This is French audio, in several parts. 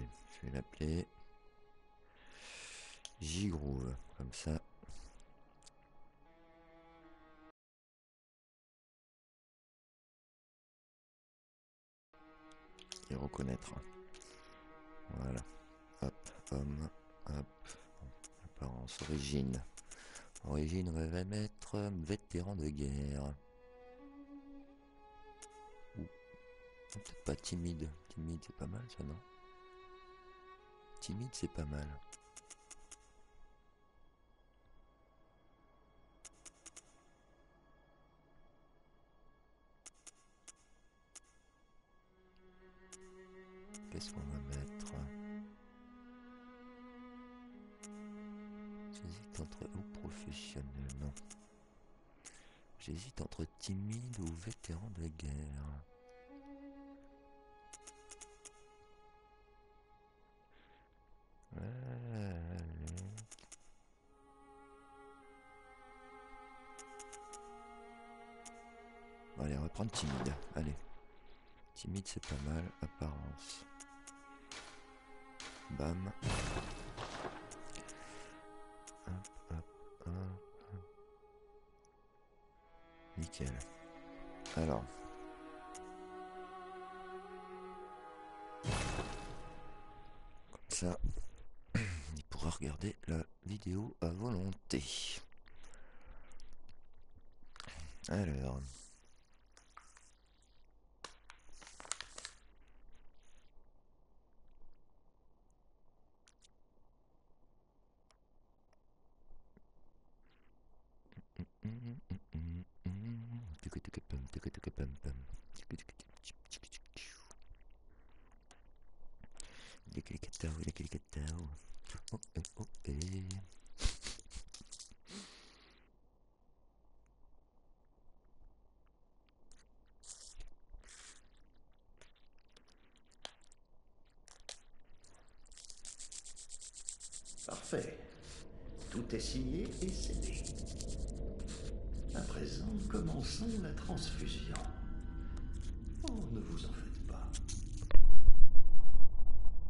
Allez, je vais l'appeler J-Groove, comme ça. Il reconnaîtra. Voilà. Hop, homme, hop. Apparence, origine. Origine, on va mettre vétéran de guerre. Ou peut-être pas timide. Timide, c'est pas mal, ça, non? Timide, c'est pas mal. Qu'est-ce qu'on va mettre? J'hésite entre... ou professionnel, non. J'hésite entre timide ou vétéran de guerre. Allez, on va prendre timide. Allez. Timide, c'est pas mal. Apparence. Bam. Hop, hop, hop. Nickel. Alors. Comme ça, il pourra regarder la vidéo à volonté. Alors. Oh, oh, Parfait. Tout est signé et scellé. À présent, commençons la transfusion. Oh, ne vous en faites pas.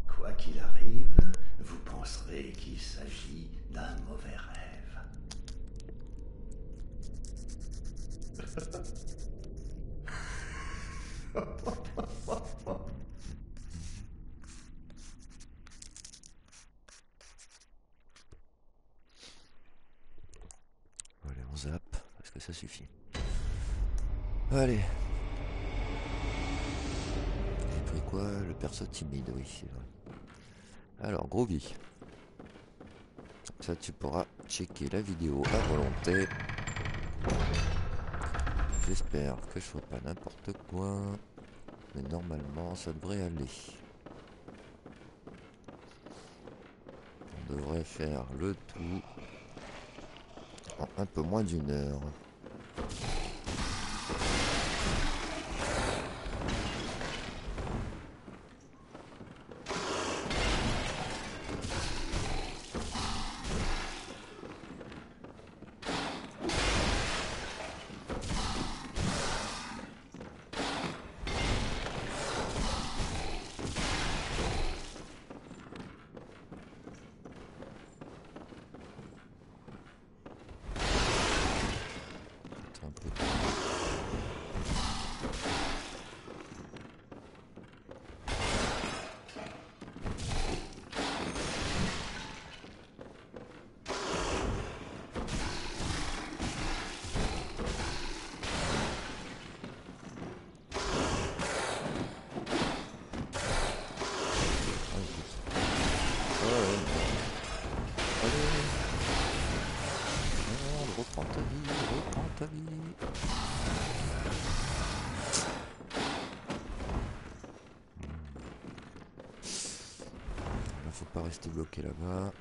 Quoi qu'il arrive, vous penserez qu'il s'agit d'un mauvais rêve. Allez, on zappe, parce que ça suffit. Allez. J'ai pris quoi? Le perso timide, oui, c'est vrai. Alors, Groovy. Ça, tu pourras checker la vidéo à volonté. J'espère que je ferai pas n'importe quoi. Mais normalement, ça devrait aller. On devrait faire le tout en un peu moins d'une heure. Un peu. Reprends ta vie, reprends ta vie. Là, faut pas rester bloqué là-bas.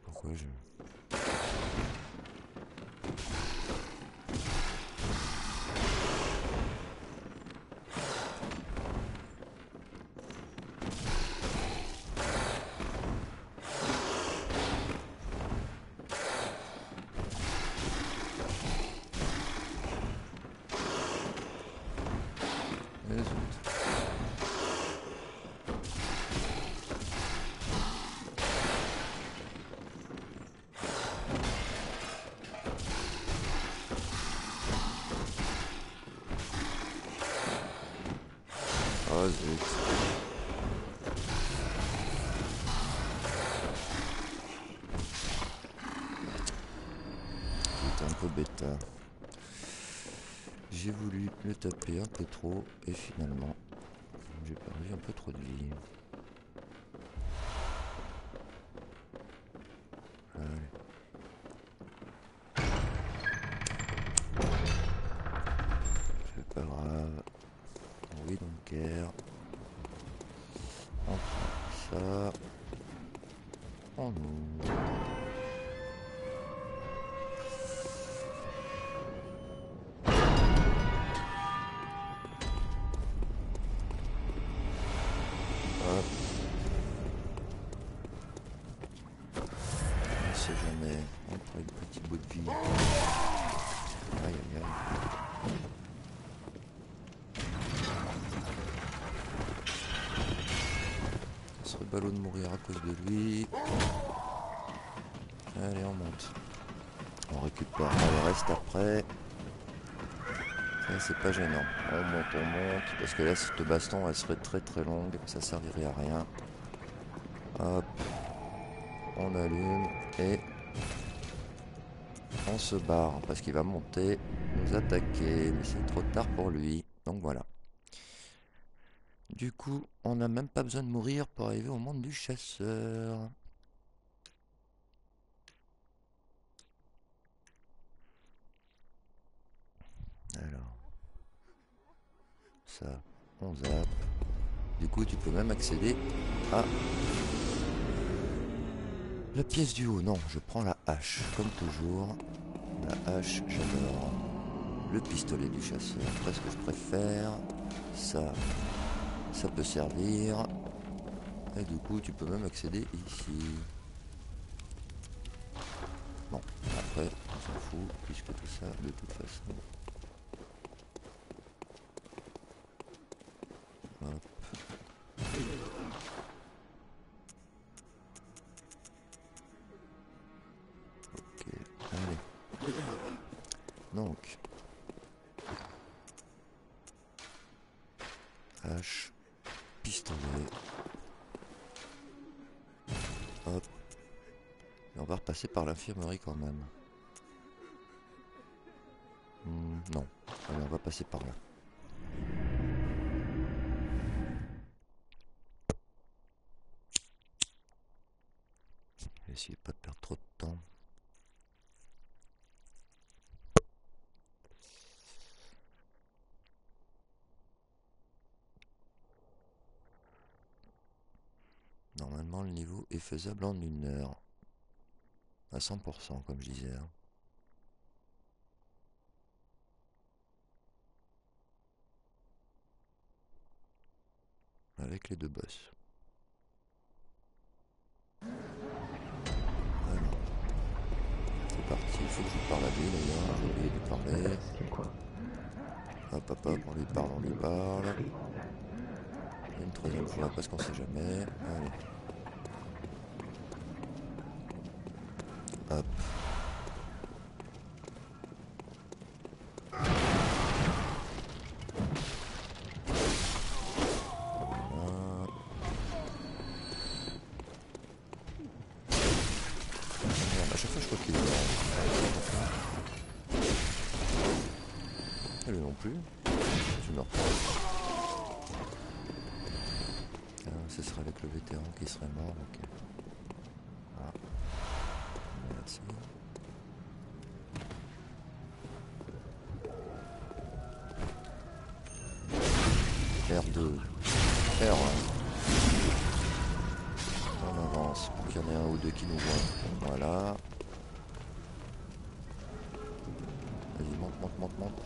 Pourquoi je... Oh zut. C'est un peu bêta. J'ai voulu le taper un peu trop et finalement j'ai perdu un peu trop de vie. Allez. C'est pas grave. Oui donc care. On prend ça. On ouvre. Hop. On sait jamais. On prend une petite bout de vie. Aïe aïe aïe. Ce serait ballot de mourir à cause de lui. Allez, on monte. On récupère le reste après. Ça, c'est pas gênant. On monte. Parce que là, cette baston, elle serait très très longue. Ça servirait à rien. Hop. On allume et on se barre. Parce qu'il va monter, nous attaquer. Mais c'est trop tard pour lui. Donc voilà. Du coup, on n'a même pas besoin de mourir pour arriver au monde du chasseur. Alors, ça, on zappe. Du coup, tu peux même accéder à la pièce du haut. Non, je prends la hache, comme toujours. La hache, j'adore. Le pistolet du chasseur, presque je préfère. Ça peut servir. Et du coup, tu peux même accéder ici. Bon, après, on s'en fout, puisque tout ça, de toute façon... Hop. Ok, allez. Donc, hache, pistolet. Hop. Et on va repasser par l'infirmerie quand même. Non. Allez, on va passer par là. Essayez pas de perdre trop de temps. Normalement, le niveau est faisable en 1 heure. À 100%, comme je disais. Hein. Avec les 2 boss. Alors, c'est parti. Il faut que je lui parle à lui d'ailleurs. J'ai oublié de lui parler. Hop, on lui parle. Et une 3e fois parce qu'on sait jamais. Allez. Hop. À chaque fois je crois qu'il est mort. Et lui non plus. Tu meurs pas. Ah, ce serait avec le vétéran qui serait mort. Ok. Ah. Merci. R2. R1. On avance pour qu'il y en ait un ou deux qui nous voient. Voilà. Vas-y, monte.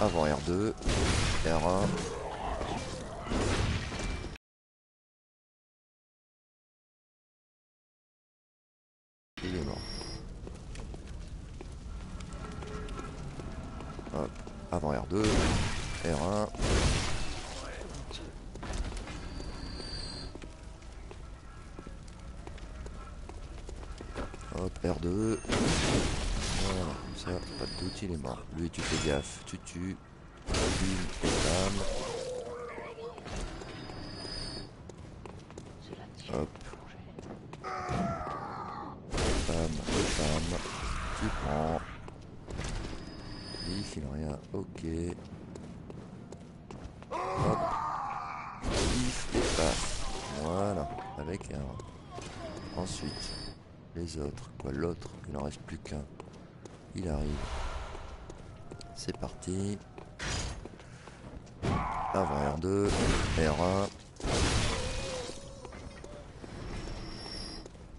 Avant R2. R1. Il est mort. Hop. Avant R2. R1. Hop, R2. Voilà, comme ça, pas de doute, il est mort. Lui, tu fais gaffe, tu tues. Bim, et bam. Hop. Bam, bam. Tu prends. Il file rien. Ok. Hop. Pif et paf. Voilà. Avec un. Ensuite, les autres. Quoi, l'autre, il n'en reste plus qu'un. Il arrive. C'est parti. Avant R2, R1.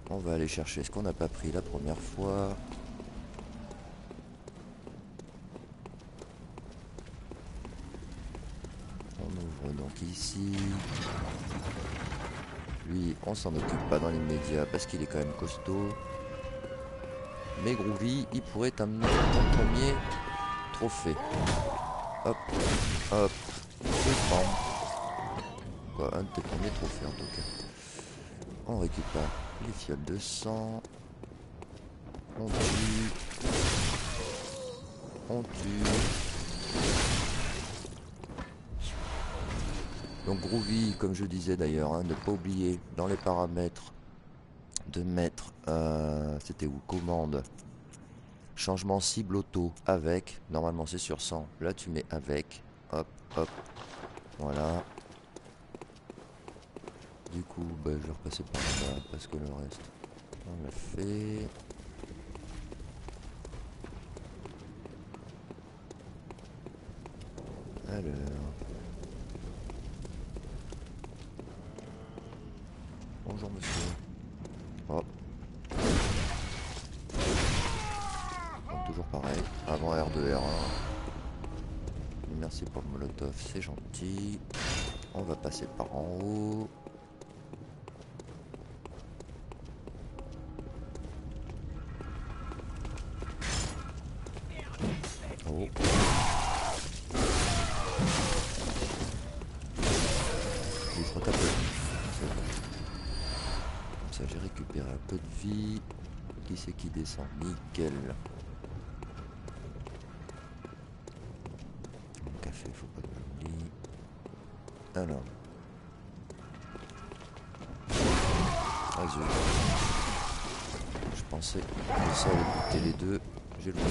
On va aller chercher ce qu'on n'a pas pris la première fois. On ouvre donc ici. Lui, on s'en occupe pas dans l'immédiat parce qu'il est quand même costaud. Mais Groovy, il pourrait t'amener ton premier trophée. Hop, hop, je prends. Quoi, un de tes premiers trophées en tout cas. On récupère les fioles de sang. On tue. On tue. Donc Groovy, comme je disais d'ailleurs, hein, ne pas oublier dans les paramètres de mettre, c'était où, commande, changement cible auto, avec, normalement c'est sur 100, là tu mets avec, hop, hop, voilà. Du coup, bah, je vais repasser par là, parce que le reste, on l'a fait. Alors... Bonjour monsieur. Oh. Donc, toujours pareil. Avant R2, R1. Merci pour le molotov, c'est gentil. On va passer par en haut. Oh. Il se retape. C'est bon. Comme ça j'ai récupéré un peu de vie. Qui c'est qui descend? Nickel. Le café, faut pas que j'oublie. Alors. Ah zut. Je pensais que ça allait buter les deux. J'ai loupé.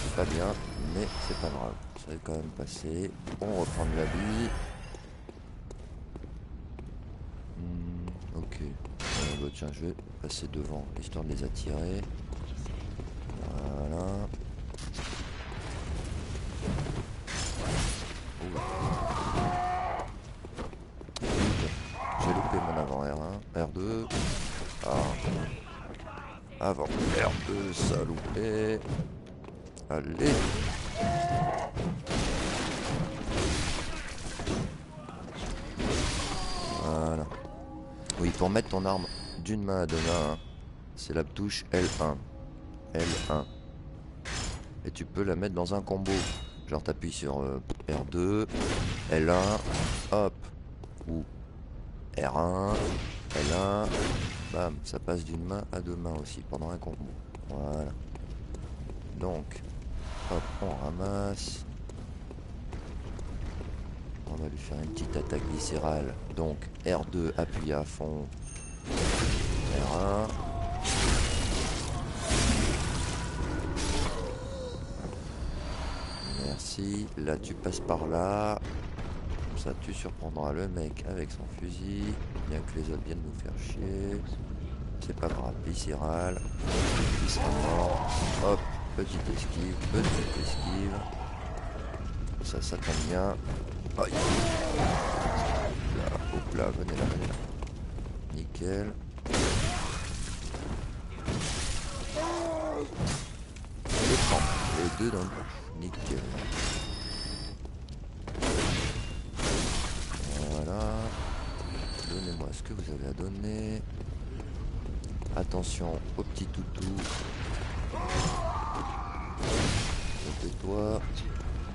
C'est pas bien, mais c'est pas grave. Ça va quand même passer. On reprend de la vie. Ok. Bah, tiens, je vais passer devant, histoire de les attirer. Voilà. J'ai loupé mon avant R1, R2. Ah. Avant R2, ça a loupé. Allez. Voilà. Oui, pour mettre ton arme d'une main à deux mains, hein, c'est la touche L1. L1. Et tu peux la mettre dans un combo. Genre t'appuies sur R2, L1, hop, ou R1, L1, bam, ça passe d'une main à deux mains aussi pendant un combo. Voilà. Donc, hop, on ramasse. On va lui faire une petite attaque viscérale. Donc, R2, appuyé à fond. R1. Merci. Là, tu passes par là. Comme ça, tu surprendras le mec avec son fusil. Bien que les autres viennent nous faire chier. C'est pas grave. Viscéral. Il sera mort. Hop. Petite esquive. Petite esquive. Ça tombe bien. Aïe. Là, hop là, venez là, venez là. Nickel. Je prends les deux dans le bouche. Nickel. Voilà. Donnez-moi ce que vous avez à donner. Attention au petit toutou. Tais-toi.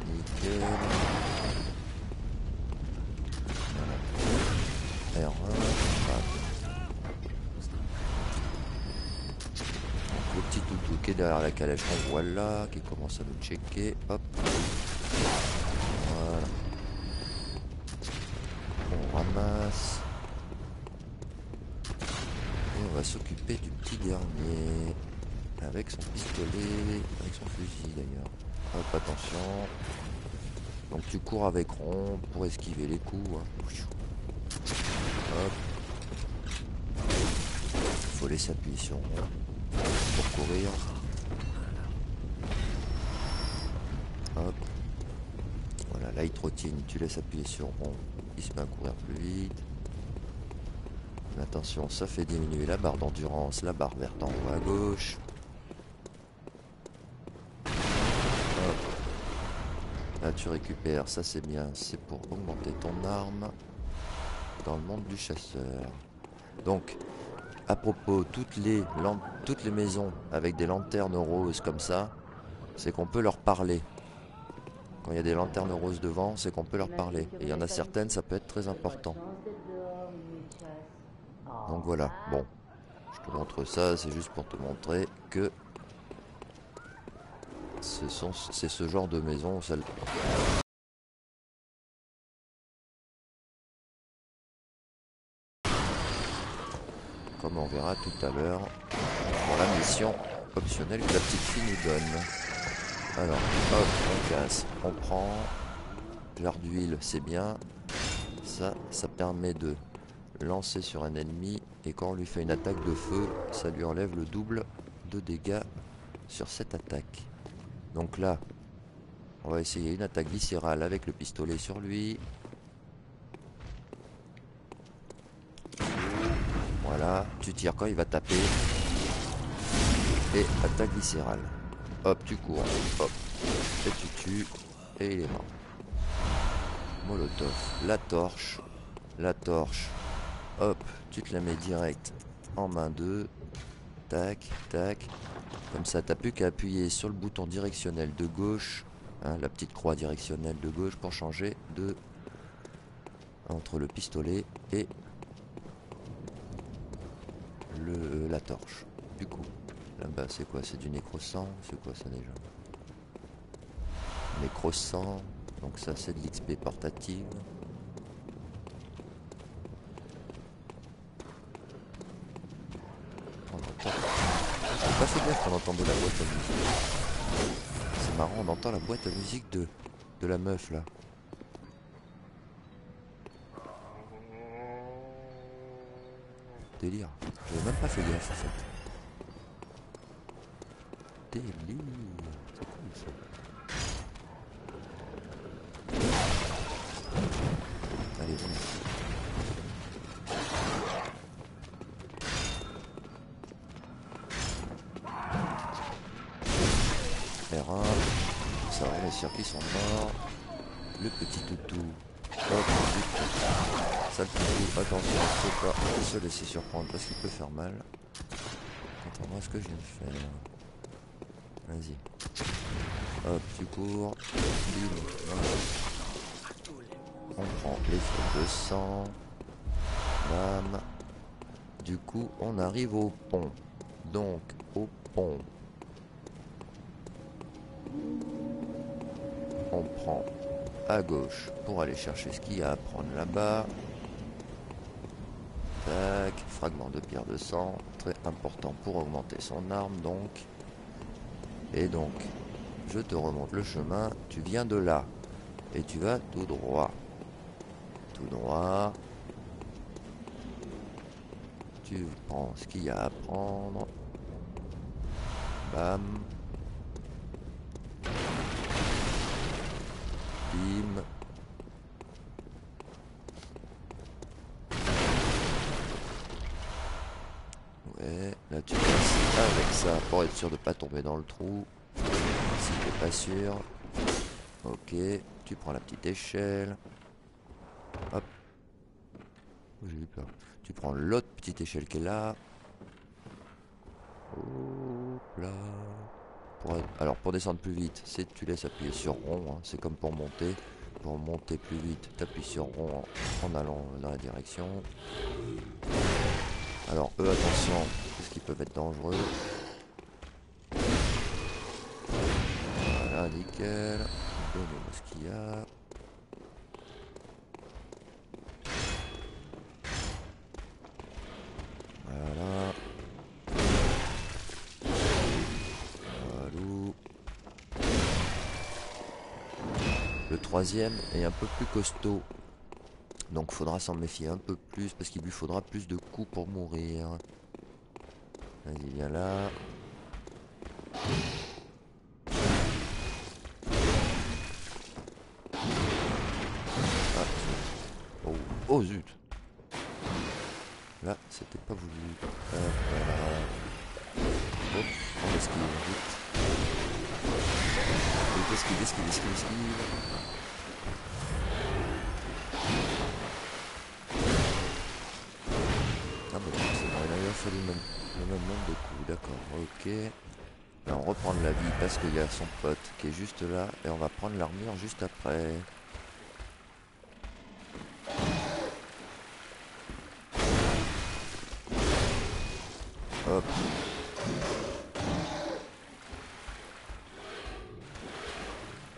Nickel. Voilà. R1. Le petit toutou est derrière la calèche qu'on voit là, qui commence à nous checker. Hop. Voilà. On ramasse. Et on va s'occuper du petit dernier. Avec son pistolet, avec son fusil d'ailleurs. Hop, attention. Donc tu cours avec rond pour esquiver les coups. Hein. Hop. Faut laisser appuyer sur rond pour courir. Hop. Voilà, là il trottine, tu laisses appuyer sur rond, il se met à courir plus vite. Mais attention, ça fait diminuer la barre d'endurance, la barre verte en haut à gauche. Hop. Là tu récupères, ça c'est bien, c'est pour augmenter ton arme dans le monde du chasseur. Donc, à propos, toutes les maisons avec des lanternes roses comme ça, c'est qu'on peut leur parler. Quand il y a des lanternes roses devant, c'est qu'on peut leur parler. Et il y en a certaines, ça peut être très important. Donc voilà, bon. Je te montre ça, c'est juste pour te montrer que c'est ce genre de maison. Comme on verra tout à l'heure pour la mission optionnelle que la petite fille nous donne. Alors, hop, on casse, on prend. Jarre d'huile, c'est bien. Ça permet de lancer sur un ennemi. Et quand on lui fait une attaque de feu, ça lui enlève le double de dégâts sur cette attaque. Donc là, on va essayer une attaque viscérale avec le pistolet sur lui. Voilà, tu tires quand il va taper. Et attaque viscérale. Hop, tu cours, hop, et tu tues, et il est mort. Molotov, la torche, hop, tu te la mets direct en main 2, tac, tac, comme ça t'as plus qu'à appuyer sur le bouton directionnel de gauche, hein, la petite croix directionnelle de gauche pour changer de entre le pistolet et la torche. Du coup, là-bas c'est quoi? C'est du nécrosang, c'est quoi ça déjà? Nécrosang, donc ça c'est de l'XP portative. On entend. J'ai pas fait gaffe qu'on entendait la boîte à musique. C'est marrant, on entend la boîte à musique de la meuf là. Délire. J'avais même pas fait gaffe en fait. Délire. C'est cool ça. Allez, venez. R1. Ça va, les circuits sont morts. Le petit toutou. Hop, ça le toutou. Attention, faut pas se laisser surprendre parce qu'il peut faire mal. Attends-moi ce que je viens de faire. Vas-y. Hop, tu cours. Bim. On prend les flèches de sang. Bam. Du coup, on arrive au pont. Donc, au pont. On prend à gauche pour aller chercher ce qu'il y a à prendre là-bas. Tac. Fragment de pierre de sang. Très important pour augmenter son arme, donc. Et donc, je te remonte le chemin. Tu viens de là. Et tu vas tout droit. Tout droit. Tu prends ce qu'il y a à prendre. Bam. Bim. Ouais, là tu passes avec ça pour être sûr de pas tomber dans le trou. Si t'es pas sûr. Ok, tu prends la petite échelle. Hop. Oh, j'ai eu peur. Tu prends l'autre petite échelle qui est là. Hop là. Alors pour descendre plus vite, c'est tu laisses appuyer sur rond, hein. C'est comme pour monter. Pour monter plus vite, tu appuies sur rond en allant dans la direction. Alors eux, attention, parce qu'ils peuvent être dangereux. Voilà, nickel. Donnez-moi ce qu'il y a. Voilà. Voilà. Le troisième est un peu plus costaud. Donc faudra s'en méfier un peu plus parce qu'il lui faudra plus de coups pour mourir. Vas-y, viens là. Ah, zut. Oh, oh zut. Là, c'était pas voulu. Voilà. Hop, on esquive vite. Vite, esquive, esquive, esquive, esquive. Ah bah c'est bon, il a fait le même nombre de coups, d'accord, ok. Là on reprend de la vie parce qu'il y a son pote qui est juste là et on va prendre l'armure juste après. Hop.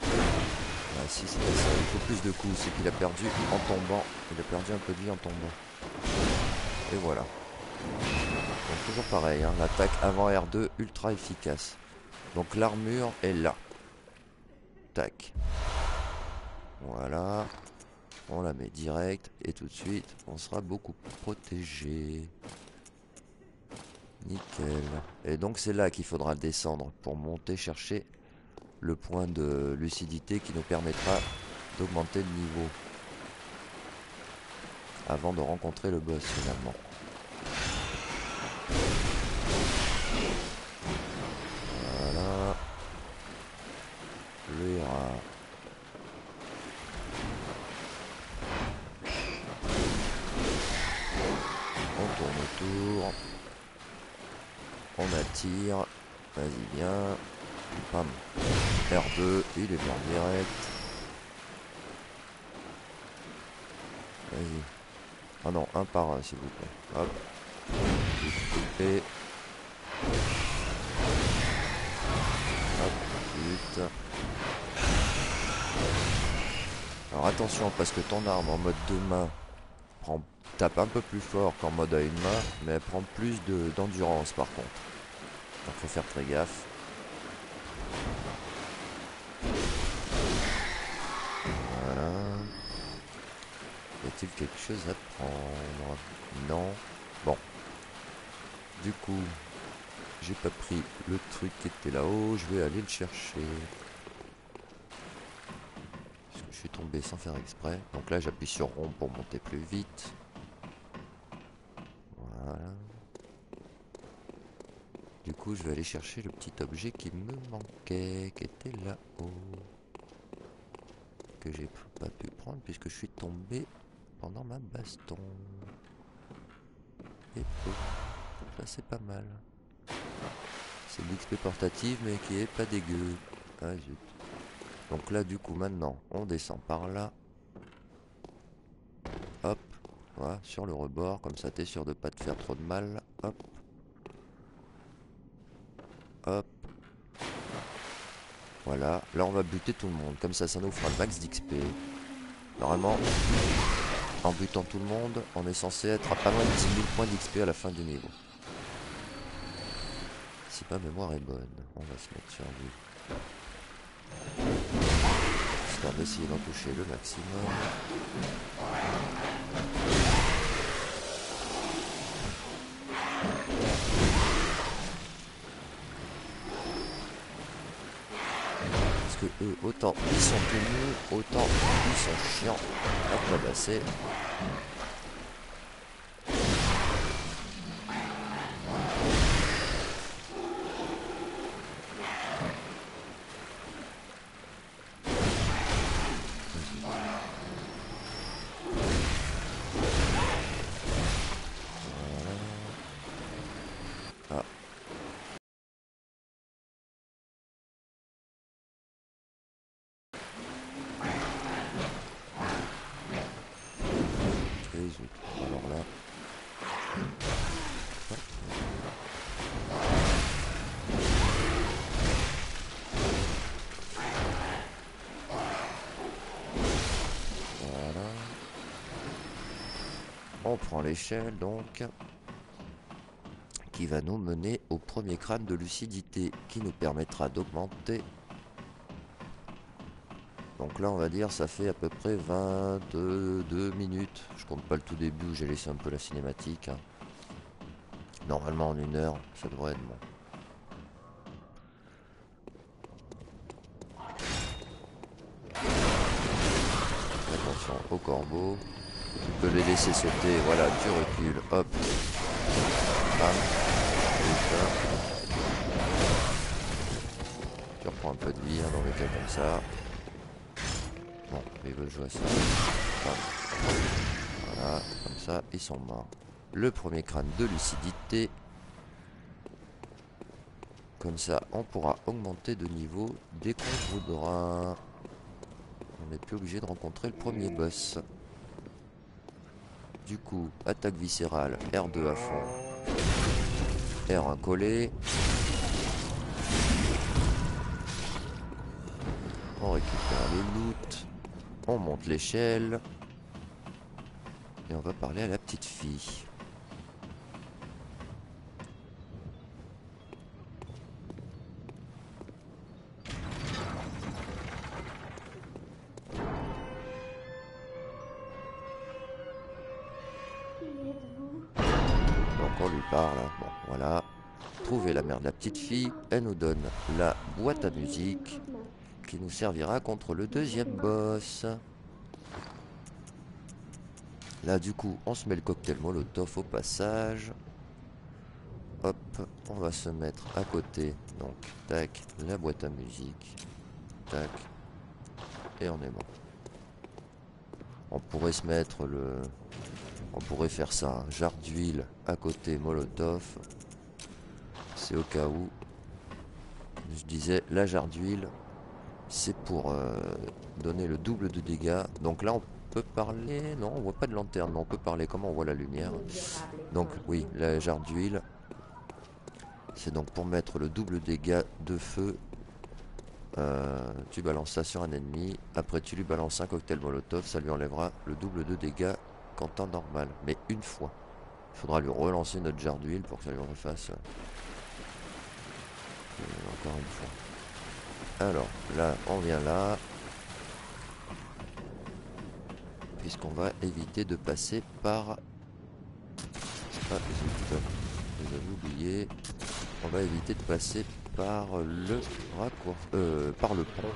Ah si c'est ça, il faut plus de coups, c'est qu'il a perdu en tombant. Il a perdu un peu de vie en tombant. Et voilà. Donc toujours pareil, hein, l'attaque avant R2 ultra efficace. Donc l'armure est là. Tac. Voilà. On la met direct et tout de suite on sera beaucoup plus protégé. Nickel. Et donc c'est là qu'il faudra descendre pour monter chercher le point de lucidité qui nous permettra d'augmenter le niveau. Avant de rencontrer le boss finalement. Voilà. Le ira. On tourne autour. On attire. Vas-y, viens. Pam. R2, il est mort direct. Vas-y. Ah non, un par un, s'il vous plaît. Hop. Et... hop, vite. Alors attention, parce que ton arme en mode 2 mains tape un peu plus fort qu'en mode à une main, mais elle prend plus d'endurance par contre. Donc faut faire très gaffe. Voilà. Y a-t-il quelque chose à prendre? Non. Bon. Du coup, j'ai pas pris le truc qui était là-haut, je vais aller le chercher. Parce que je suis tombé sans faire exprès. Donc là j'appuie sur rond pour monter plus vite. Voilà. Du coup je vais aller chercher le petit objet qui me manquait, qui était là-haut. Que j'ai pas pu prendre puisque je suis tombé pendant ma baston. Et boum, ça c'est pas mal. C'est l'XP portative mais qui est pas dégueu. Ah zut. Donc là du coup maintenant on descend par là. Hop, voilà, sur le rebord, comme ça t'es sûr de pas te faire trop de mal. Hop. Hop. Voilà, là on va buter tout le monde, comme ça nous fera le max d'XP. Normalement, en butant tout le monde, on est censé être à pas loin de 10 000 points d'XP à la fin du niveau. Si ma mémoire est bonne, on va se mettre sur lui. Histoire d'essayer d'en toucher le maximum. Parce que eux, autant ils sont tenus, autant ils sont chiants à tabasser. Alors là, On prend l'échelle donc, qui va nous mener au premier crâne de lucidité, qui nous permettra d'augmenter. Donc là on va dire ça fait à peu près 22 minutes. Je compte pas le tout début où j'ai laissé un peu la cinématique. Hein. Normalement en 1 heure, ça devrait être bon. Attention au corbeau. Tu peux les laisser sauter, voilà, tu recules, hop. Bam. Tu reprends un peu de vie hein, dans les cas comme ça. Bon, ils veulent jouer à ça. Bam. Voilà, comme ça, ils sont morts. Le premier crâne de lucidité. Comme ça, on pourra augmenter de niveau dès qu'on voudra. On n'est plus obligé de rencontrer le premier boss. Du coup, attaque viscérale, R2 à fond. R1 collé. On récupère le loot. On monte l'échelle. Et on va parler à la petite fille. Donc on lui parle. Bon, voilà. Trouver la mère de la petite fille. Elle nous donne la boîte à musique qui nous servira contre le deuxième boss. Là du coup on se met le cocktail molotov au passage. Hop, on va se mettre à côté. Donc tac, la boîte à musique. Tac. Et on est bon. On pourrait se mettre le... On pourrait faire ça, un jarre d'huile à côté molotov. C'est au cas où. Je disais, la jarre d'huile, c'est pour donner le double de dégâts. Donc là, on peut parler... Non, on voit pas de lanterne, mais on peut parler. Comment on voit la lumière? Donc oui, la jarre d'huile, c'est donc pour mettre le double dégâts de feu. Tu balances ça sur un ennemi. Après, tu lui balances un cocktail molotov. Ça lui enlèvera le double de dégâts qu'en temps normal. Mais une fois. Il faudra lui relancer notre jarre d'huile pour que ça lui refasse... encore une fois. Alors, là, on vient là. Puisqu'on va éviter de passer par... Ah, je les avais oubliés. On va éviter de passer par le raccourci... par le pont.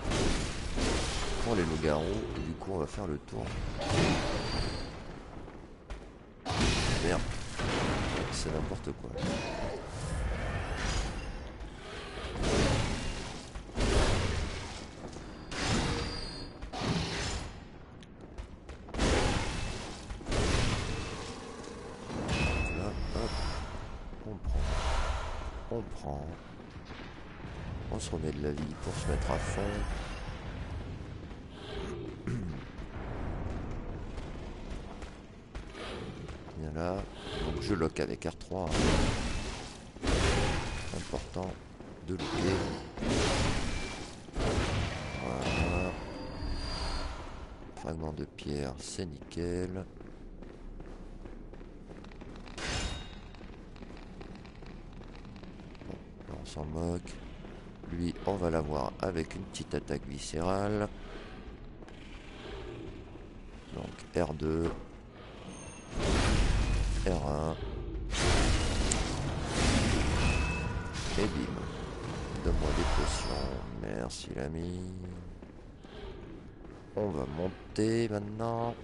Pour les loups-garous. Du coup, on va faire le tour. Merde. C'est n'importe quoi. On prend, on se remet de la vie pour se mettre à fond. Bien là, donc je lock avec R3. Important de locker. Voilà. Fragment de pierre, c'est nickel. On s'en moque. Lui, on va l'avoir avec une petite attaque viscérale. Donc R2. R1. Et bim. Donne-moi des potions. Merci l'ami. On va monter maintenant.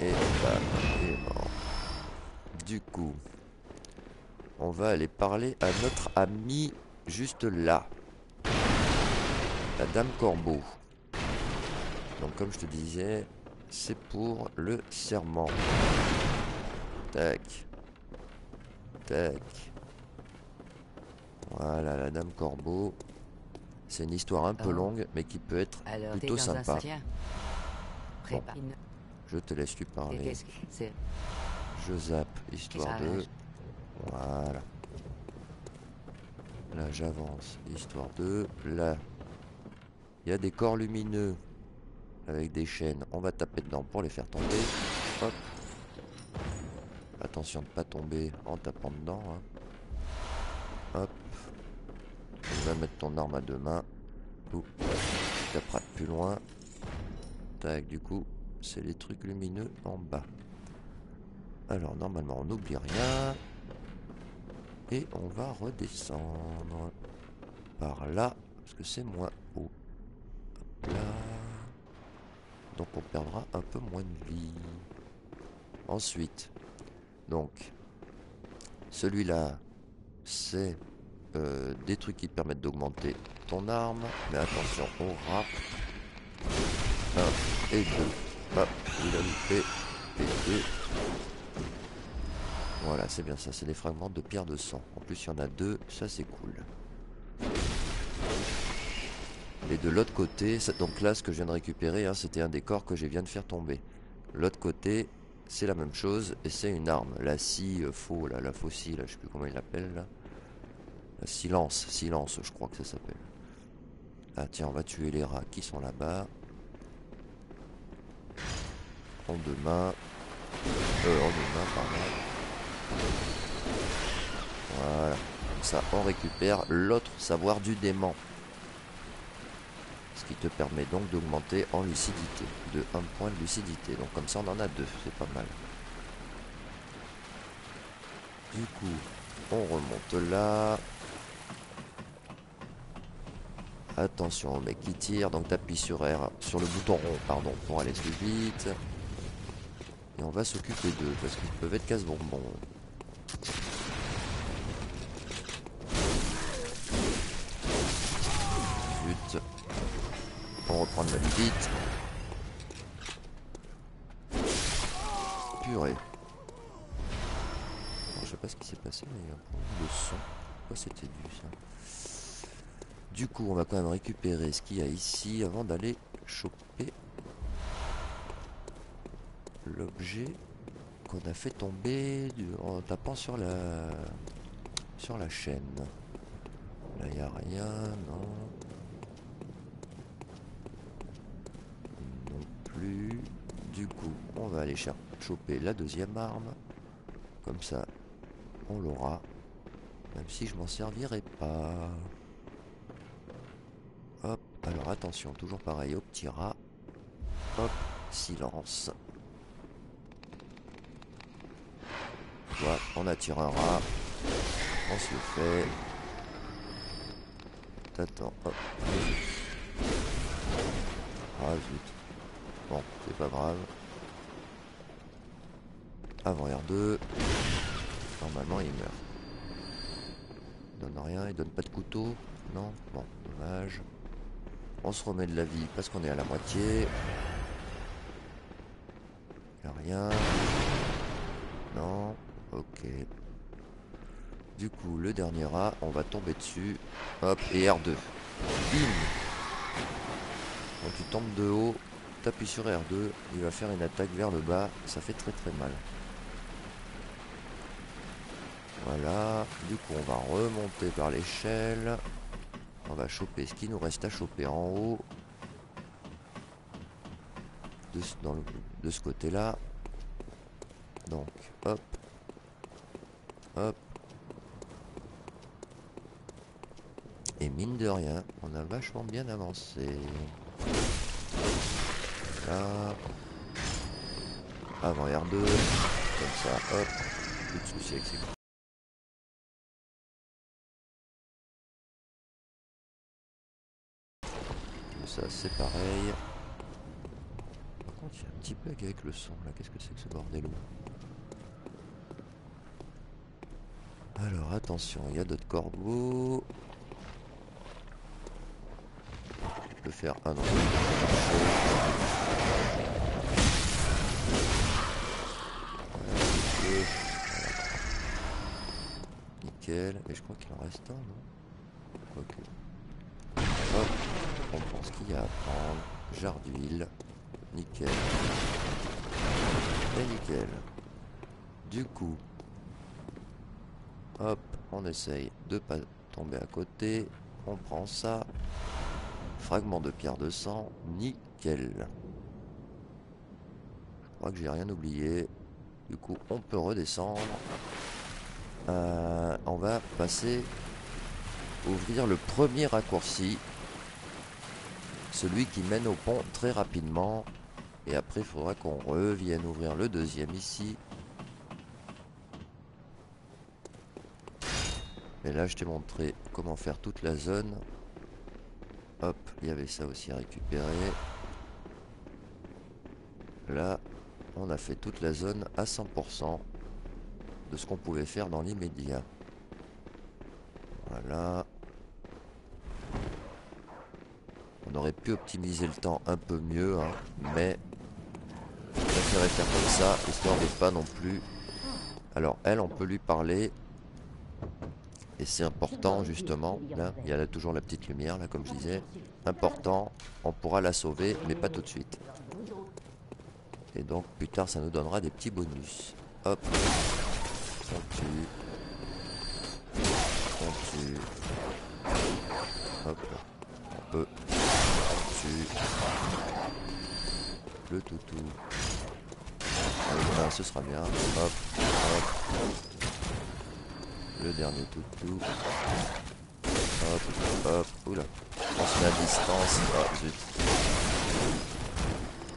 Et bam, il est mort. Du coup, on va aller parler à notre ami juste là. La Dame Corbeau. Donc comme je te disais, c'est pour le serment. Tac. Tac. Voilà, la Dame Corbeau. C'est une histoire un peu longue, mais qui peut être plutôt sympa. Bon, je te laisse lui parler. Je zappe, histoire de... Voilà. Là j'avance, histoire de... Là, il y a des corps lumineux avec des chaînes. On va taper dedans pour les faire tomber. Hop. Attention de ne pas tomber en tapant dedans. Hein. Hop. Tu vas mettre ton arme à deux mains. Ouh. Tu taperas de plus loin. Tac, du coup, c'est les trucs lumineux en bas. Alors, normalement, on n'oublie rien. Et on va redescendre. Par là, parce que c'est moins haut. Hop là. Donc, on perdra un peu moins de vie. Ensuite, donc, celui-là, c'est des trucs qui te permettent d'augmenter ton arme. Mais attention, on rate. 1 et 2. Hop, il a loupé. Et 2. Voilà, c'est bien ça, c'est des fragments de pierre de sang. En plus, il y en a 2, ça c'est cool. Et de l'autre côté, donc là, ce que je viens de récupérer, hein, c'était un des corps que je viens de faire tomber. L'autre côté, c'est la même chose, et c'est une arme. La scie faux, là, la faucille, là, je sais plus comment il l'appelle, là. La silence, je crois que ça s'appelle. Ah tiens, on va tuer les rats qui sont là-bas. En deux mains. Pardon. Voilà. Comme ça, on récupère l'autre savoir du démon. Ce qui te permet donc d'augmenter en lucidité. De 1 point de lucidité. Donc comme ça, on en a 2. C'est pas mal. Du coup, on remonte là. Attention au mec qui tire. Donc t'appuies sur R, sur le bouton rond, pardon, pour aller plus vite. Et on va s'occuper d'eux, parce qu'ils peuvent être casse-bonbons. Zut. On reprend de la vie vite. Purée. Alors, je sais pas ce qui s'est passé, mais il y a un problème de son. Pourquoi c'était dû ça? Du coup, on va quand même récupérer ce qu'il y a ici avant d'aller choper l'objet qu'on a fait tomber en tapant sur la chaîne. Là, il n'y a rien, non. Non plus. Du coup, on va aller choper la deuxième arme. Comme ça, on l'aura. Même si je m'en servirai pas. Hop, alors attention, toujours pareil au petit rat. Hop, silence. Voilà, on attire un rat. On se le fait. T'attends, hop. Ah zut. Bon, c'est pas grave. Avant R2. Normalement il meurt. Il donne rien, il donne pas de couteau. Non, bon, dommage. On se remet de la vie parce qu'on est à la moitié. Il n'y a rien. Non, ok. Du coup, le dernier rat, on va tomber dessus. Hop, et R2. Bim. Quand tu tombes de haut, t'appuies sur R2, il va faire une attaque vers le bas. Ça fait très très mal. Voilà. Du coup, on va remonter par l'échelle. On va choper ce qui nous reste à choper en haut. De ce côté-là. Donc, hop. Hop. Et mine de rien, on a vachement bien avancé. Là. Avant R2. Comme ça, hop. Plus de soucis avec ces... Ça, c'est pareil. Par contre, il y a un petit bug avec le son, là. Qu'est-ce que c'est que ce bordello? Alors, attention, il y a d'autres corbeaux. Je peux faire un autre. Nickel. Et je crois qu'il en reste un, non? Quoique. Hop. On prend ce qu'il y a à prendre. Jarre d'huile. Nickel. Et nickel. Du coup, Hop, on essaye de pas tomber à côté. On prend ça. Fragment de pierre de sang. Nickel. Je crois que j'ai rien oublié. Du coup, on peut redescendre. On va passer, ouvrir le premier raccourci. Celui qui mène au pont très rapidement. Et après, il faudra qu'on revienne ouvrir le deuxième ici. Et là, je t'ai montré comment faire toute la zone. Hop, il y avait ça aussi à récupérer. Là, on a fait toute la zone à 100% de ce qu'on pouvait faire dans l'immédiat. Voilà. On aurait pu optimiser le temps un peu mieux, hein, mais je préférais faire comme ça, histoire de pas non plus... Alors, elle, on peut lui parler. Et c'est important, justement. Là, il y a là toujours la petite lumière, là, comme je disais. Important, on pourra la sauver, mais pas tout de suite. Et donc, plus tard, ça nous donnera des petits bonus. Hop. On tue. On tue. Hop. On peut. On tue. Le toutou. Allez, là, ce sera bien. Hop. Hop. Le dernier toutou. Hop. Hop. Oula. On se met à distance. Oh, zut.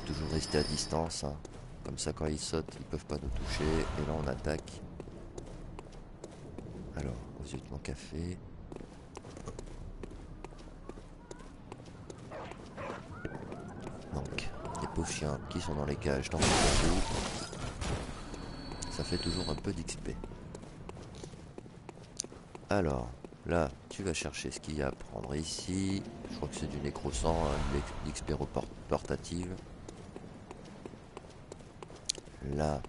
Toujours rester à distance, hein. Comme ça, quand ils sautent, ils peuvent pas nous toucher. Et là, on attaque. Alors, oh zut, mon café. Donc, les pauvres chiens qui sont dans les cages, dans le café. Ça fait toujours un peu d'XP. Alors, là, tu vas chercher ce qu'il y a à prendre ici. Je crois que c'est du nécrosang, hein, de l'XP portative. Là,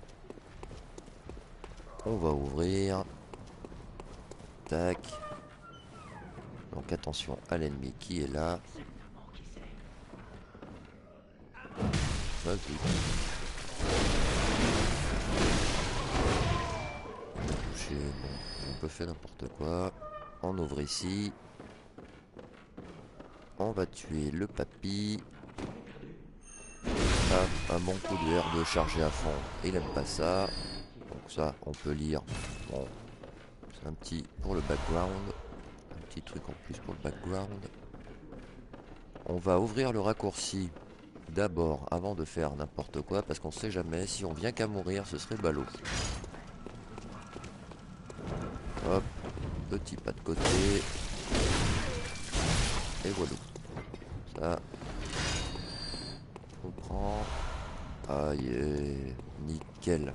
on va ouvrir. Tac. Donc attention à l'ennemi qui est là. Vas-y. Il m'a touché. Bon, on peut faire n'importe quoi. On ouvre ici. On va tuer le papy. Un bon coup de R2 chargé à fond. Il aime pas ça. Donc ça, on peut lire. Bon, c'est un petit pour le background. Un petit truc en plus pour le background. On va ouvrir le raccourci d'abord avant de faire n'importe quoi. Parce qu'on sait jamais. Si on vient qu'à mourir, ce serait ballot. Hop. Petit pas de côté. Et voilà. Ça. On prend. Aïe. Nickel.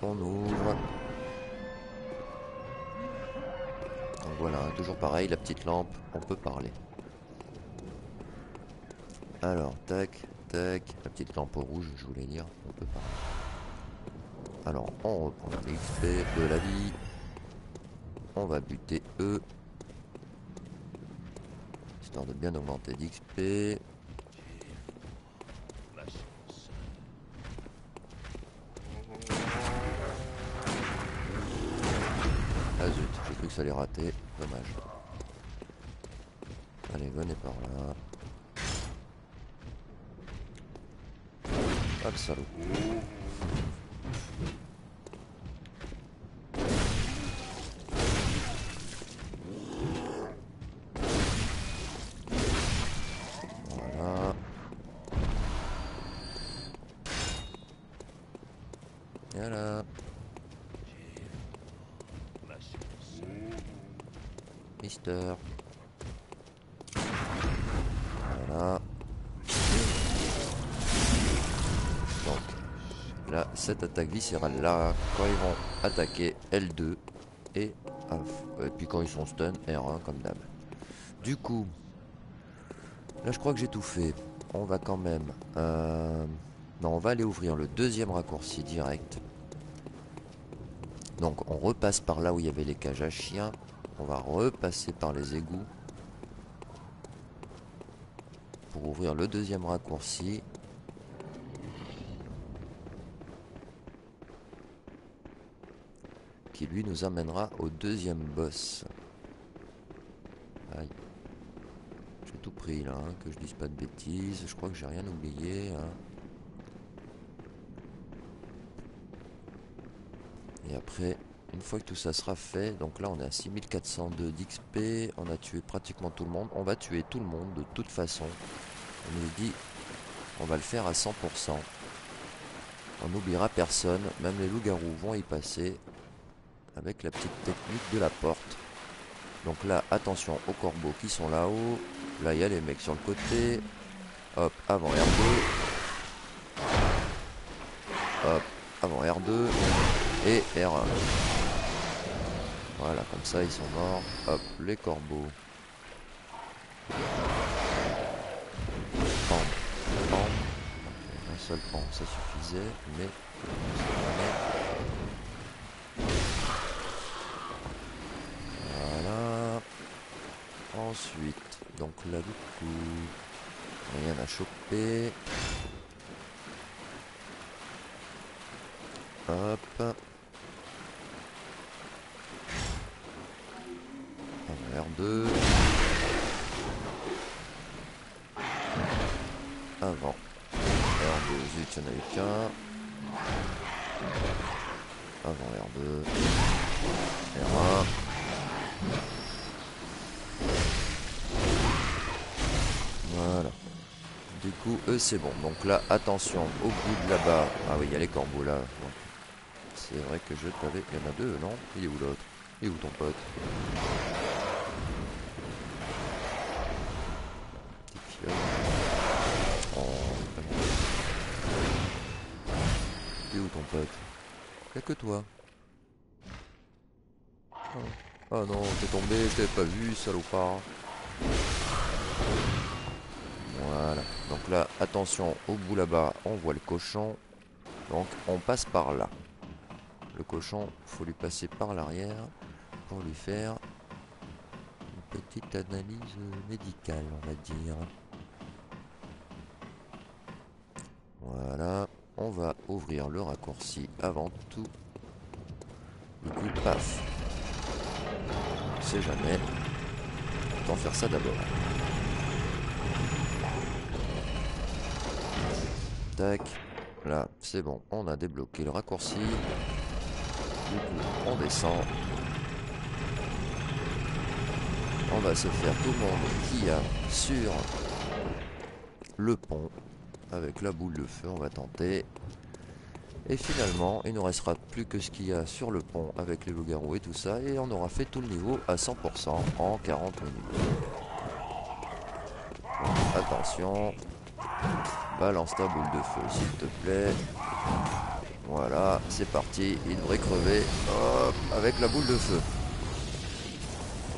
On ouvre. Donc voilà, toujours pareil, la petite lampe, on peut parler. Alors, tac, tac, la petite lampe rouge, je voulais dire, on peut parler. Alors, on reprend l'XP de la vie. On va buter eux. Histoire de bien augmenter d'XP. Ah zut, j'ai cru que ça allait rater. Dommage. Allez, venez par là. Ah le salaud. Voilà. Et voilà. Mister. Voilà. Donc, là, cette attaque viscérale là, quand ils vont attaquer L2 et puis quand ils sont stun, R1 comme d'hab. Du coup, là je crois que j'ai tout fait. On va quand même... Non, on va aller ouvrir le deuxième raccourci direct. Donc on repasse par là où il y avait les cages à chiens. On va repasser par les égouts. Pour ouvrir le deuxième raccourci. qui lui nous amènera au deuxième boss. Aïe. J'ai tout pris là, hein, que je dise pas de bêtises. Je crois que j'ai rien oublié. Hein. Et après, une fois que tout ça sera fait, donc là on est à 6402 d'XP, on a tué pratiquement tout le monde. On va tuer tout le monde de toute façon. On nous dit, on va le faire à 100%. On n'oubliera personne, même les loups-garous vont y passer avec la petite technique de la porte. Donc là, attention aux corbeaux qui sont là-haut. Là, il y a les mecs sur le côté. Hop, avant R2. Hop, avant R2. Et R1. Voilà, comme ça, ils sont morts. Hop, les corbeaux. Pan, pan. Un seul pan, ça suffisait. Mais... Voilà. Ensuite, donc là, du coup... rien à choper. Hop. R2. Avant. R2, zut, il n'y en a eu qu'un. Avant R2. R1. Voilà. Du coup, eux, c'est bon. Donc là, attention, au bout de là-bas. Ah oui, il y a les corbeaux là. C'est vrai que je t'avais... Il y en a deux, non? Il est où l'autre? Il est où ton pote? Petite fiole. Oh, t'es où ton pote? Y'a que toi. Oh non, t'es tombé, je t'avais pas vu, salopard. Voilà. Donc là, attention, au bout là-bas, on voit le cochon. Donc on passe par là. Le cochon, faut lui passer par l'arrière pour lui faire une petite analyse médicale, on va dire. Voilà. On va ouvrir le raccourci avant tout. Du coup, paf. On sait jamais. Autant faire ça d'abord. Tac. Là, c'est bon. On a débloqué le raccourci. Du coup, on descend. On va se faire tout le monde qui a sur le pont. Avec la boule de feu, on va tenter. Et finalement, il ne nous restera plus que ce qu'il y a sur le pont avec les loups-garous et tout ça. Et on aura fait tout le niveau à 100% en 40 minutes. Donc, attention. Balance ta boule de feu s'il te plaît. Voilà, c'est parti. Il devrait crever. Hop, avec la boule de feu.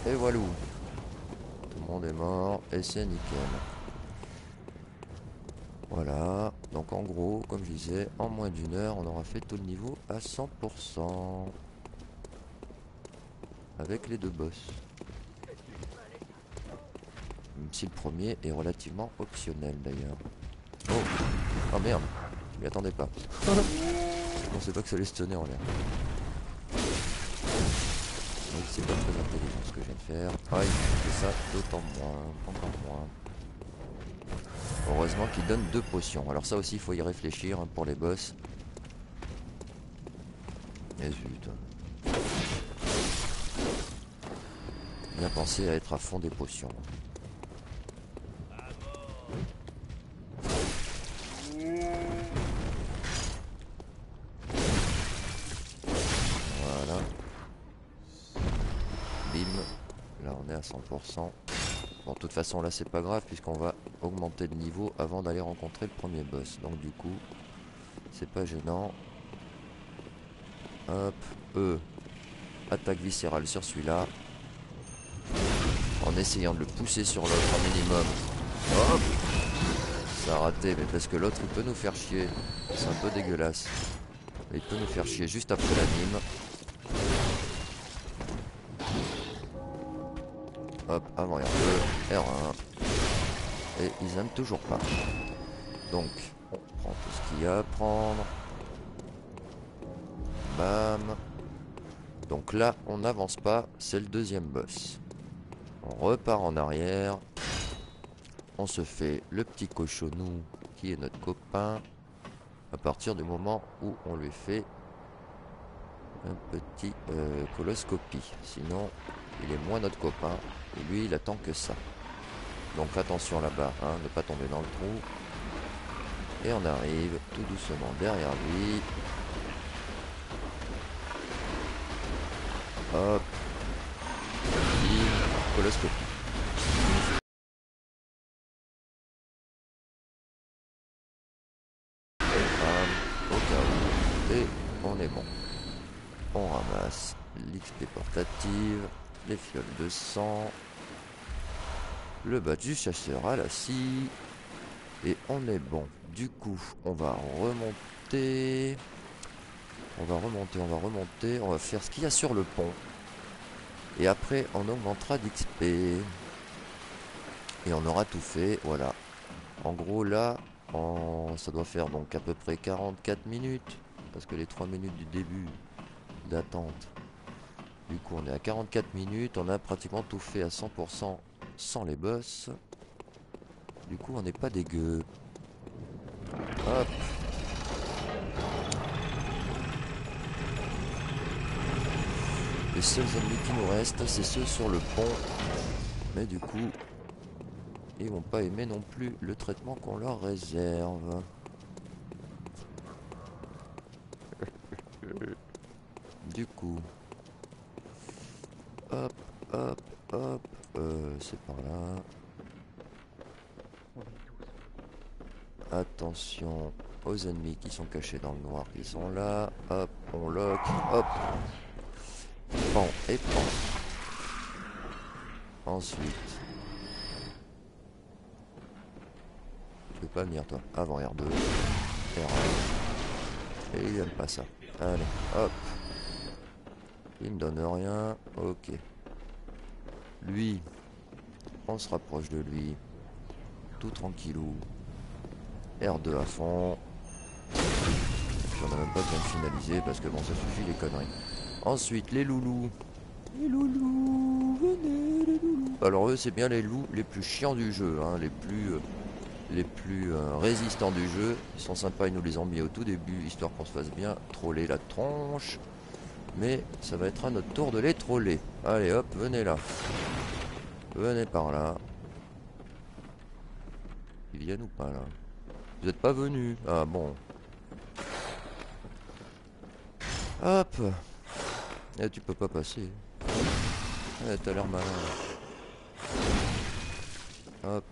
Et voilà. Tout le monde est mort et c'est nickel. Voilà, donc en gros, comme je disais, en moins d'une heure, on aura fait tout le niveau à 100%. Avec les deux boss. Même si le premier est relativement optionnel d'ailleurs. Oh, oh merde, je m'y attendais pas. Je pensais pas que ça allait se tenir en l'air. Donc c'est pas très intelligent ce que je viens de faire. Ah, il fait ça d'autant moins, encore moins. Heureusement qu'il donne 2 potions. Alors ça aussi, il faut y réfléchir hein, pour les boss. Et zut. Bien penser à être à fond des potions. Voilà. Bim. Là, on est à 100%. Bon, de toute façon, là, c'est pas grave puisqu'on va augmenter de niveau avant d'aller rencontrer le premier boss. Donc, du coup, c'est pas gênant. Hop, attaque viscérale sur celui-là. En essayant de le pousser sur l'autre un minimum. Hop, ça a raté, mais parce que l'autre, il peut nous faire chier. C'est un peu dégueulasse. Mais il peut nous faire chier juste après l'anime. Hop, avant R2, R1. Et ils aiment toujours pas. Donc, on prend tout ce qu'il y a à prendre. Bam. Donc là, on n'avance pas, c'est le deuxième boss. On repart en arrière. On se fait le petit cochonou qui est notre copain. À partir du moment où on lui fait un petit coloscopie. Sinon, il est moins notre copain. Et lui, il attend que ça. Donc attention là-bas, hein, ne pas tomber dans le trou. Et on arrive tout doucement derrière lui. Hop. Et coloscopie. Au cas où. Et on est bon. On ramasse l'XP portative, les fioles de sang, le badge du chasseur à la scie. Et on est bon. Du coup, on va remonter. On va remonter. On va faire ce qu'il y a sur le pont. Et après, on augmentera d'XP. Et on aura tout fait. Voilà. En gros, là, ça doit faire donc à peu près 44 minutes. Parce que les 3 minutes du début d'attente. Du coup, on est à 44 minutes. On a pratiquement tout fait à 100% sans les boss. Du coup, on n'est pas dégueu. Hop. Les seuls ennemis qui nous restent, c'est ceux sur le pont. Mais du coup, ils vont pas aimer non plus le traitement qu'on leur réserve. Du coup, hop, hop, hop, c'est par là. Attention aux ennemis qui sont cachés dans le noir, qui sont là. Hop, on lock, hop. Pan et pan. Ensuite, tu peux pas venir toi. Avant R2, R1. Et il aime pas ça. Allez, hop. Il me donne rien. Ok. Lui, on se rapproche de lui. Tout tranquillou. R2 à fond. Et puis on n'a même pas besoin de finaliser parce que bon, ça suffit les conneries. Ensuite, les loulous. Les loulous, venez les loulous. Alors eux, c'est bien les loups les plus chiants du jeu, hein, les plus résistants du jeu. Ils sont sympas, ils nous les ont mis au tout début, histoire qu'on se fasse bien troller la tronche. Mais ça va être à notre tour de les troller. Allez hop, venez là. Venez par là. Ils viennent ou pas là? Vous n'êtes pas venus? Ah bon. Hop. Eh, tu peux pas passer. Eh, t'as l'air malin. Hop.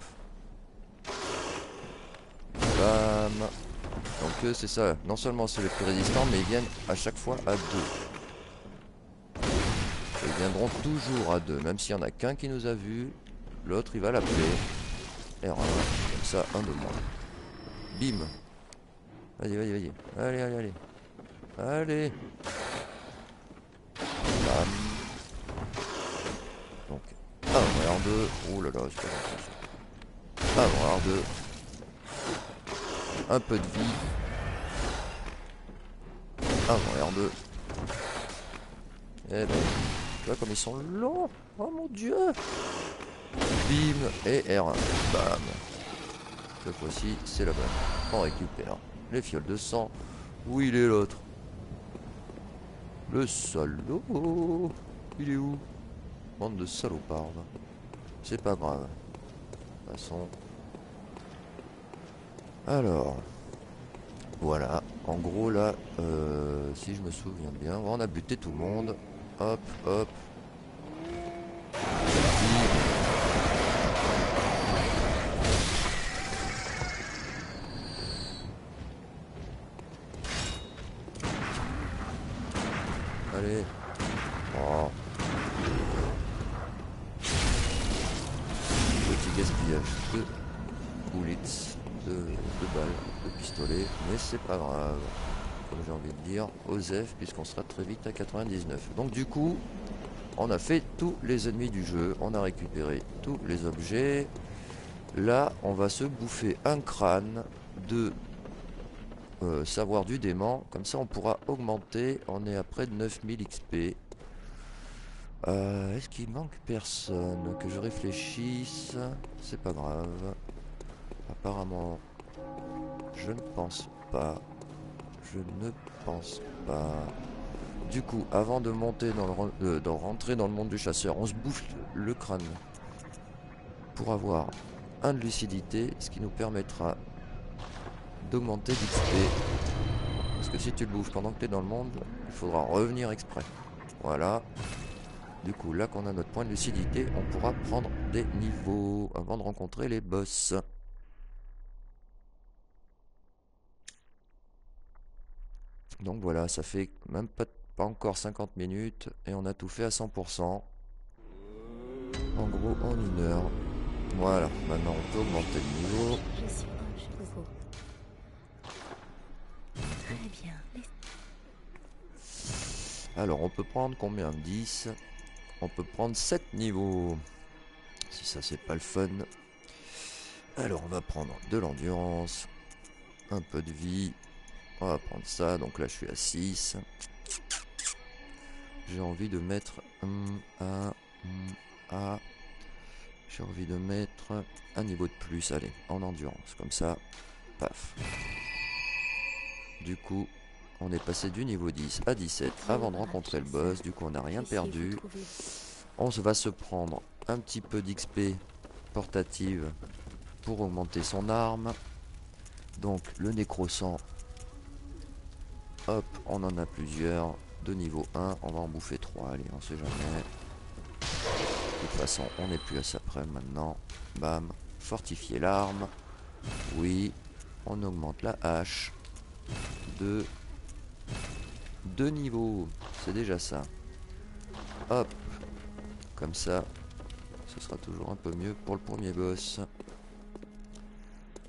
Bam. Donc c'est ça. Non seulement c'est les plus résistants, mais ils viennent à chaque fois à deux. Ils viendront toujours à deux. Même s'il n'y en a qu'un qui nous a vus, l'autre il va l'appeler. Et voilà. Comme ça, un de moins. Bim. Vas-y, vas-y, vas-y. Allez, allez, allez. Allez. Bam. Donc, avant R2. Oh là là, c'est pas grand-chose. Avant R2. Un peu de vie. Avant R2. Eh ben, tu vois comme ils sont longs. Oh mon dieu. Bim et R1. Bam. Cette fois-ci, c'est la bonne. On récupère les fioles de sang. Où il est l'autre? Le salaud. Il est où? Bande de salopards. C'est pas grave. De toute façon. Alors. Voilà. En gros là, si je me souviens bien, on a buté tout le monde. Hop, hop. Allez. Oh. Petit gaspillage de bullets, de balles, de pistolets, mais c'est pas grave. Comme j'ai envie de dire, Osef, puisqu'on sera très vite à 99. Donc du coup, on a fait tous les ennemis du jeu, on a récupéré tous les objets. Là, on va se bouffer un crâne de savoir du dément. Comme ça, on pourra augmenter. On est à près de 9000 XP. Est-ce qu'il manque personne? Que je réfléchisse. C'est pas grave. Apparemment, je ne pense pas. Je ne pense pas. Du coup, avant de monter de rentrer dans le monde du chasseur, on se bouffe le crâne pour avoir un de lucidité, ce qui nous permettra d'augmenter l'XP. Parce que si tu le bouffes pendant que tu es dans le monde, il faudra revenir exprès. Voilà. Du coup, là qu'on a notre point de lucidité, on pourra prendre des niveaux avant de rencontrer les boss. Donc voilà, ça fait même pas encore 50 minutes et on a tout fait à 100%. En gros, en 1 heure. Voilà, maintenant on peut augmenter le niveau. Je suis proche de vous. Très bien. Alors, on peut prendre combien? 10. On peut prendre 7 niveaux. Si ça, c'est pas le fun. Alors, on va prendre de l'endurance. Un peu de vie. On va prendre ça. Donc là, je suis à 6. J'ai envie de mettre j'ai envie de mettre un niveau de plus. Allez, en endurance. Comme ça, paf. Du coup, on est passé du niveau 10 à 17 avant de rencontrer le boss. Du coup, on n'a rien perdu. On va se prendre un petit peu d'XP portative pour augmenter son arme. Donc, le nécrosang. Hop, on en a plusieurs. De niveau 1, on va en bouffer 3. Allez, on sait jamais. De toute façon, on n'est plus à ça près maintenant. Bam. Fortifier l'arme. Oui. On augmente la hache. De 2 niveaux. C'est déjà ça. Hop. Comme ça. Ce sera toujours un peu mieux pour le premier boss.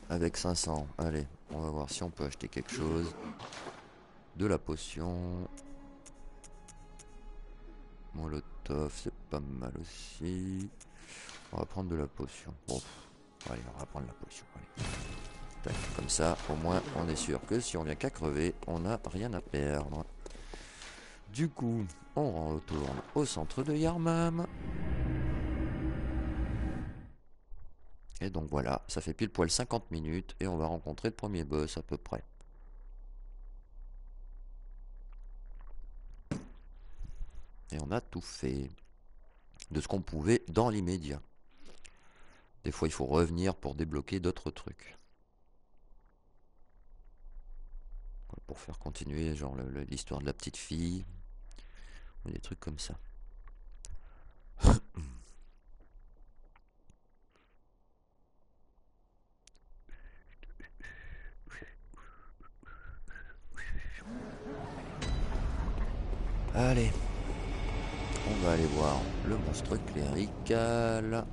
Avec 500. Allez, on va voir si on peut acheter quelque chose. De la potion. Molotov, c'est pas mal aussi. On va prendre de la potion. Bon, allez, on va prendre la potion. Allez. Tac, comme ça, au moins, on est sûr que si on vient qu'à crever, on n'a rien à perdre. Du coup, on retourne au centre de Yarmam. Et donc voilà, ça fait pile poil 50 minutes et on va rencontrer le premier boss à peu près. Et on a tout fait de ce qu'on pouvait dans l'immédiat. Des fois, il faut revenir pour débloquer d'autres trucs. Pour faire continuer genre l'histoire de la petite fille. Ou des trucs comme ça. Allez. On va aller voir le monstre clérical.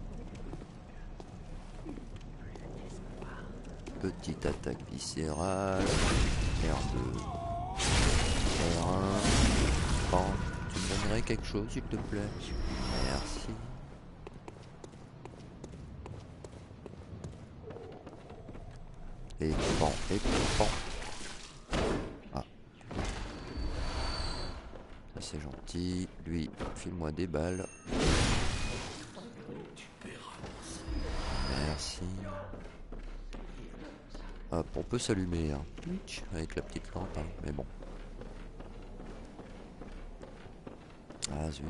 Petite attaque viscérale. R2. R1. Pan. Tu me donnerais quelque chose, s'il te plaît? Merci. Et pan, et pan. Ah. Ça c'est gentil. Lui, file-moi des balles. Merci. Hop, on peut s'allumer hein, avec la petite lampe, hein, mais bon. Ah zut.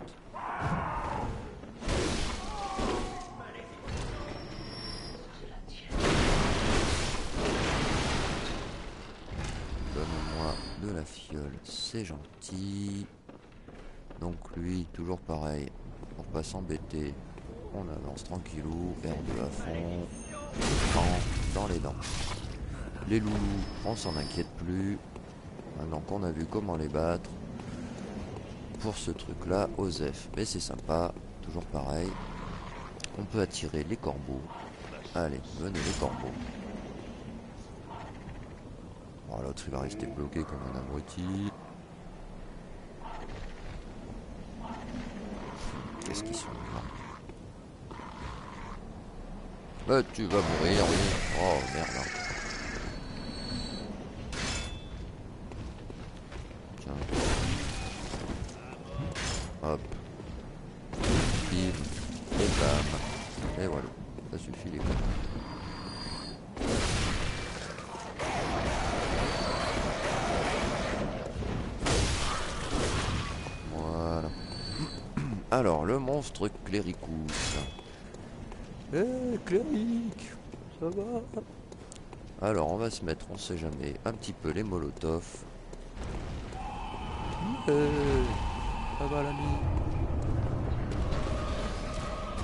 Donne-moi de la fiole, c'est gentil. Donc lui, toujours pareil, pour pas s'embêter, on avance tranquillou, R2 à fond, dans les dents. Les loulous, on s'en inquiète plus. Maintenant qu'on a vu comment les battre. Pour ce truc là, Osef, mais c'est sympa, toujours pareil. On peut attirer les corbeaux. Allez, venez les corbeaux. Bon, l'autre il va rester bloqué comme un abruti. Qu'est-ce qu'ils sont là? Bah tu vas mourir, oui. Oh merde. Tiens. Hop. Et voilà, ça suffit les gars. Voilà. Alors, le monstre Cléricus. Cléric, ça va? Alors, on va se mettre, on sait jamais, un petit peu les molotovs. Ça va l'ami?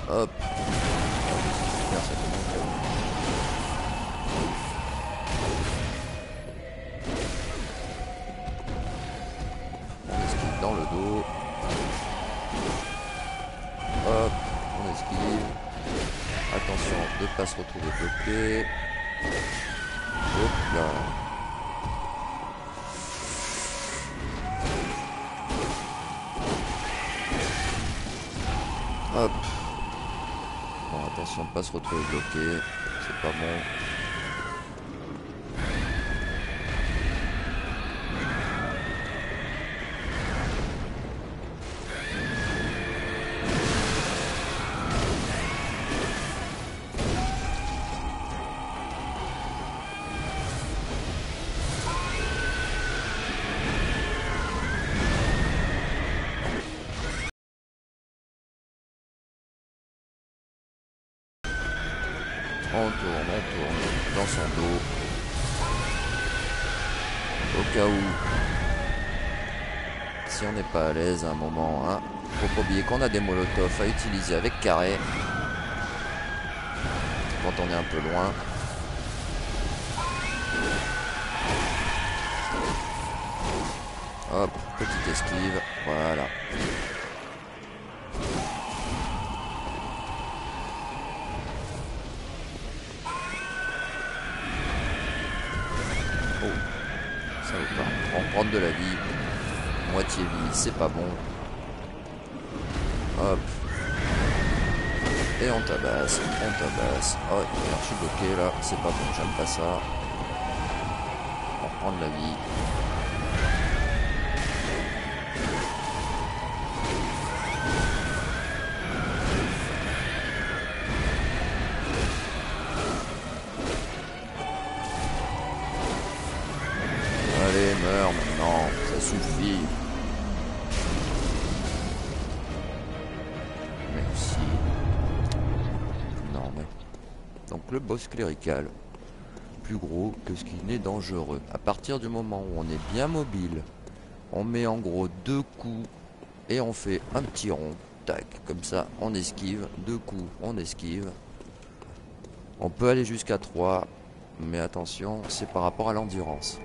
Hop. Super, ça commence bien. On esquive dans le dos. Hop, on esquive. Attention de ne pas se retrouver bloqué. Hop là. Hop. Bon, attention de ne pas se retrouver bloqué. C'est pas bon. On tourne dans son dos. Au cas où, si on n'est pas à l'aise à un moment, hein, faut pas oublier qu'on a des molotovs à utiliser avec carré quand on est un peu loin. Hop, petite esquive, voilà. Ça veut pas. On prend de la vie. Moitié vie, c'est pas bon. Hop. Et on tabasse, on tabasse. Oh, merde, je suis bloqué là, c'est pas bon, j'aime pas ça. On reprend de la vie. Allez, meurs maintenant, ça suffit. Merci. Non mais... Donc le boss clérical, plus gros que ce qui n'est dangereux. À partir du moment où on est bien mobile, on met en gros 2 coups et on fait un petit rond. Tac, comme ça on esquive. 2 coups, on esquive. On peut aller jusqu'à 3, mais attention, c'est par rapport à l'endurance.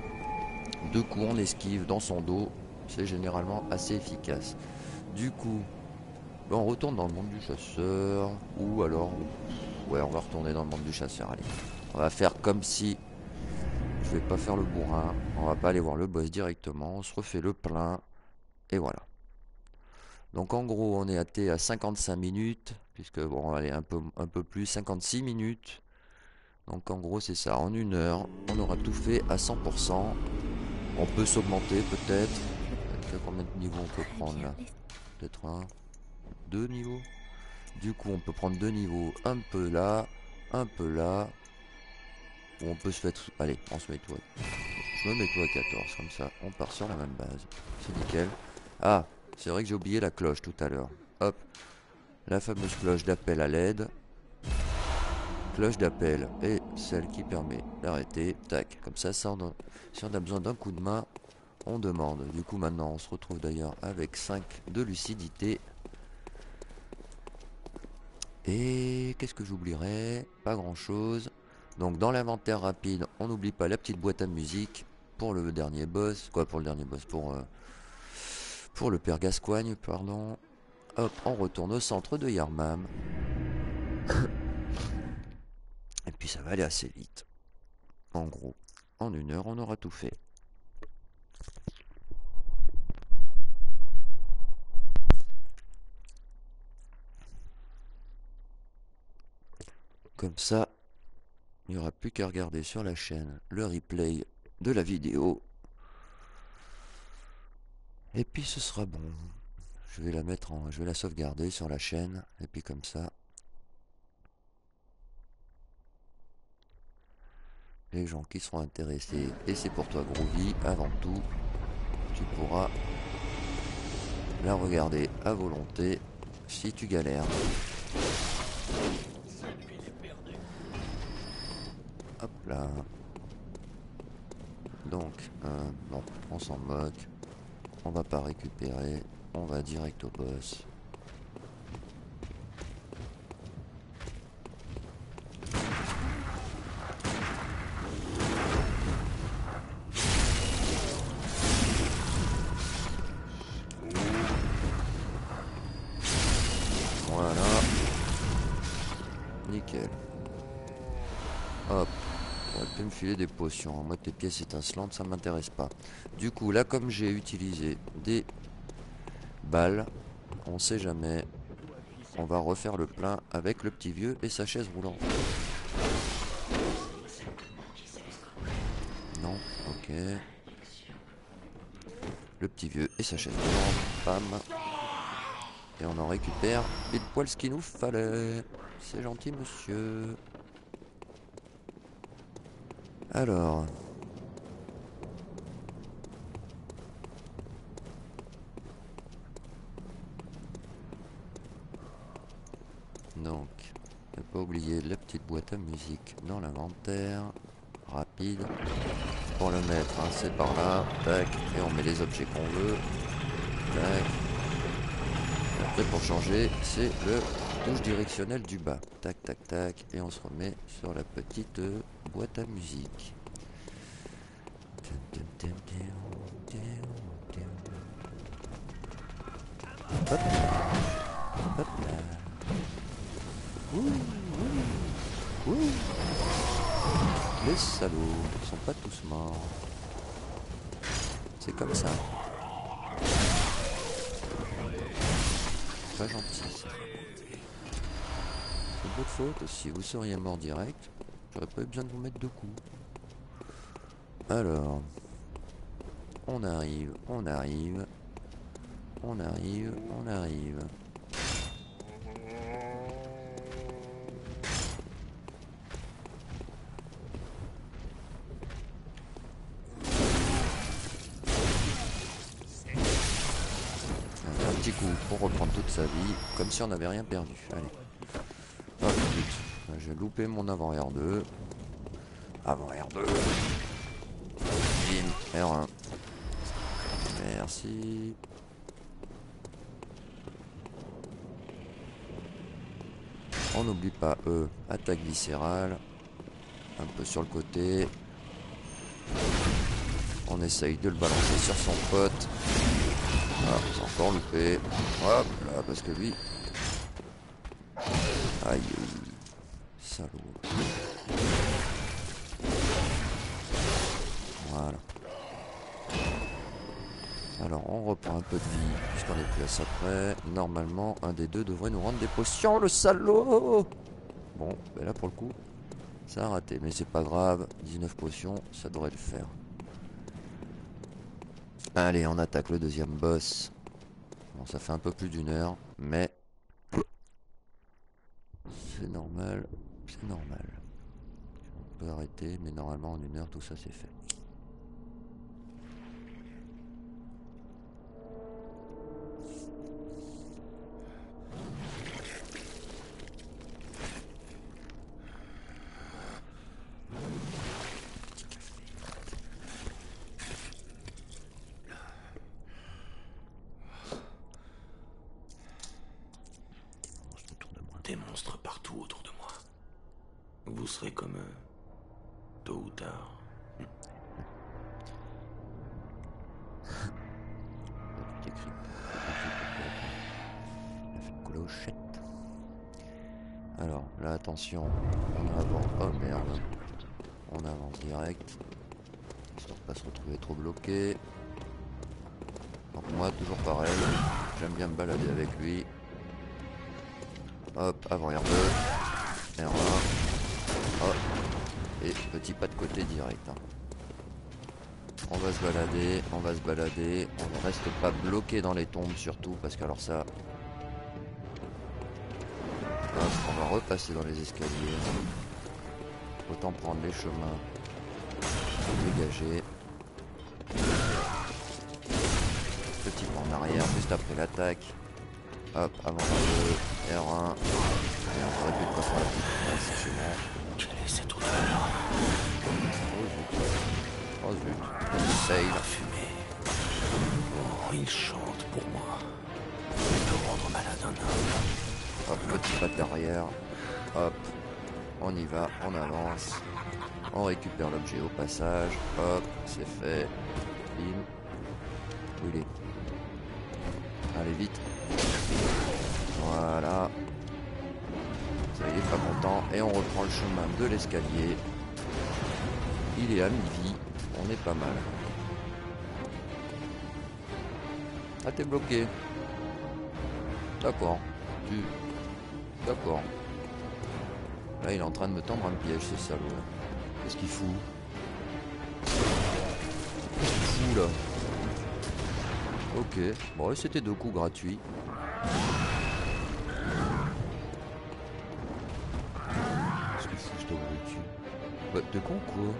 2 coups on esquive dans son dos, c'est généralement assez efficace. Du coup, on retourne dans le monde du chasseur, ou alors, ouais, on va retourner dans le monde du chasseur. Allez, on va faire comme si je vais pas faire le bourrin, on va pas aller voir le boss directement, on se refait le plein, et voilà. Donc en gros, on est à 55 minutes, puisque bon, allez, un peu plus, 56 minutes. Donc en gros, c'est ça, en 1 heure, on aura tout fait à 100%. On peut s'augmenter peut-être. Combien de niveaux on peut prendre là? Peut-être 1, 2 niveaux. Du coup on peut prendre 2 niveaux. Un peu là, un peu là. Ou on peut se mettre... Allez, on se met tout à... Je me mets tout à 14, comme ça on part sur la même base. C'est nickel. Ah, c'est vrai que j'ai oublié la cloche tout à l'heure. Hop, la fameuse cloche d'appel à l'aide. Cloche d'appel est celle qui permet d'arrêter. Tac, comme ça, si on a besoin d'un coup de main, on demande. Du coup maintenant on se retrouve d'ailleurs avec 5 de lucidité. Et qu'est-ce que j'oublierais? Pas grand chose. Donc dans l'inventaire rapide, on n'oublie pas la petite boîte à musique pour le dernier boss. Quoi pour le dernier boss? Pour le père Gascoigne, pardon. Hop, on retourne au centre de Yarmam. Et puis ça va aller assez vite. En gros, en 1 heure, on aura tout fait. Comme ça, il n'y aura plus qu'à regarder sur la chaîne le replay de la vidéo. Et puis ce sera bon. Je vais la sauvegarder sur la chaîne. Et puis comme ça, les gens qui seront intéressés. Et c'est pour toi Groovy, avant tout, tu pourras la regarder à volonté si tu galères. Hop là. Donc, bon, on s'en moque. On va pas récupérer. On va direct au boss. Voilà. Nickel. Hop. On aurait pu me filer des potions. Moi, tes pièces étincelantes, ça m'intéresse pas. Du coup, là, comme j'ai utilisé des balles, on sait jamais. On va refaire le plein avec le petit vieux et sa chaise roulante. Non, ok. Le petit vieux et sa chaise roulante. Bam. Et on en récupère pile poil ce qu'il nous fallait. C'est gentil, monsieur. Alors. Donc, ne pas oublier la petite boîte à musique dans l'inventaire. Rapide. Pour le mettre, hein, c'est par là. Tac. Et on met les objets qu'on veut. Tac. Et après, pour changer, c'est le touche directionnelle du bas. Tac, tac, tac. Et on se remet sur la petite boîte à musique. Hop là. Hop là. Ouh, ouh, ouh. Les salauds ne sont pas tous morts. C'est comme ça. Pas gentil ça. C'est votre faute. Si vous seriez mort direct, j'aurais pas eu besoin de vous mettre deux coups. Alors, on arrive, on arrive, on arrive, on arrive. Un petit coup pour reprendre toute sa vie, comme si on n'avait rien perdu. Allez. Oh putain, j'ai loupé mon avant R2. Avant R2. Bim, R1. Merci. On n'oublie pas attaque viscérale. Un peu sur le côté. On essaye de le balancer sur son pote. Ah, c'est encore loupé. Hop là, parce que lui... Aïe, salaud. Voilà. Alors, on reprend un peu de vie, puisqu'on est plus à ça près. Normalement, un des deux devrait nous rendre des potions, le salaud! Bon, ben là, pour le coup, ça a raté. Mais c'est pas grave, 19 potions, ça devrait le faire. Allez, on attaque le deuxième boss. Bon, ça fait un peu plus d'une heure, mais... C'est normal, c'est normal. On peut arrêter, mais normalement en une heure tout ça c'est fait. Des monstres partout autour de moi. Vous serez comme eux, tôt ou tard. La clochette. Alors, là attention, on avance. Oh merde. On avance direct. Histoire de pas se retrouver trop bloqué. Donc moi, toujours pareil. J'aime bien me balader avec lui. Hop, avant R2. R1. Hop. Et petit pas de côté direct. Hein. On va se balader, on va se balader. On ne reste pas bloqué dans les tombes surtout. Parce que alors ça... Hop, on va repasser dans les escaliers. Autant prendre les chemins Dégagé. Petit pas en arrière juste après l'attaque. Hop, avant le R1. Et on aurait pu de quoi faire la petite passe chez moi. Quelle est cette odeur? Oh zut. Oh zut. Essaye. Parfumé. Oh, il chante pour moi. Il peut rendre malade un homme. Hop, petit pas de l'arrière. Hop. On y va, on avance. On récupère l'objet au passage. Hop, c'est fait. Bim. Où il est? Allez, vite. Voilà. Ça, il est pas content. Et on reprend le chemin de l'escalier. Il est à mi-vie. On est pas mal. Ah, t'es bloqué. D'accord. D'accord. Là, il est en train de me tendre un piège, ce salaud. Qu'est-ce qu'il fout? Qu'est-ce qu'il fout, là? Ok. Bon, c'était 2 coups gratuits. Qu'est-ce qu'il fout, je t'abrutis dessus? Bah, t'es con, quoi?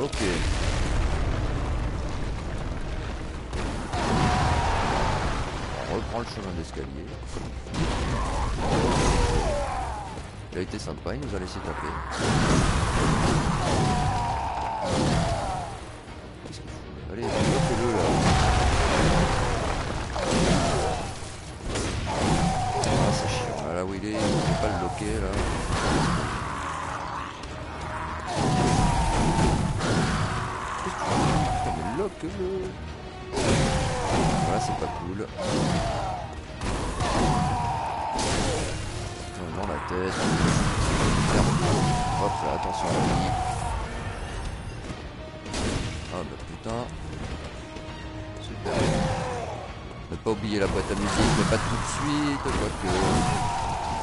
Ok. On reprend le chemin d'escalier. Il a été sympa, il nous a laissé taper. Qu'est-ce qu'il fout? Allez, bloquez-le là. Ah, c'est chiant. Là où il est, on peut pas le bloquer là. Qu'est-ce que tu fais? Putain, mais bloque-le. Voilà, c'est pas cool. Dans la tête. Hop, fais attention à lui. Ah bah putain. Super. Ne pas oublier la boîte à musique, mais pas tout de suite, quoique.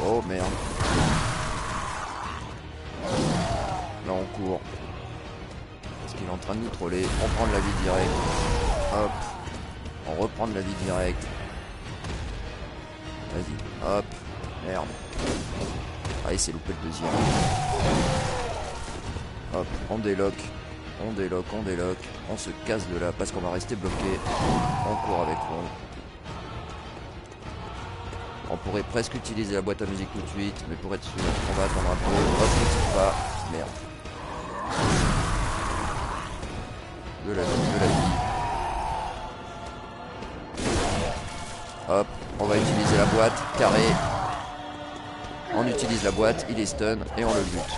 Oh merde. Là on court. Parce qu'il est en train de nous troller. On prend de la vie directe. Hop. On reprend de la vie directe. Vas-y. Hop. Merde. Ah, il s'est loupé le deuxième. Hop, on déloque. On déloque, on déloque. On se casse de là parce qu'on va rester bloqué. On court avec Ron. On pourrait presque utiliser la boîte à musique tout de suite, mais pour être sûr, on va attendre un peu. Hop, petit pas. Merde. De la vie, de la vie. Hop, on va utiliser la boîte, carré. On utilise la boîte, il est stun et on le bute.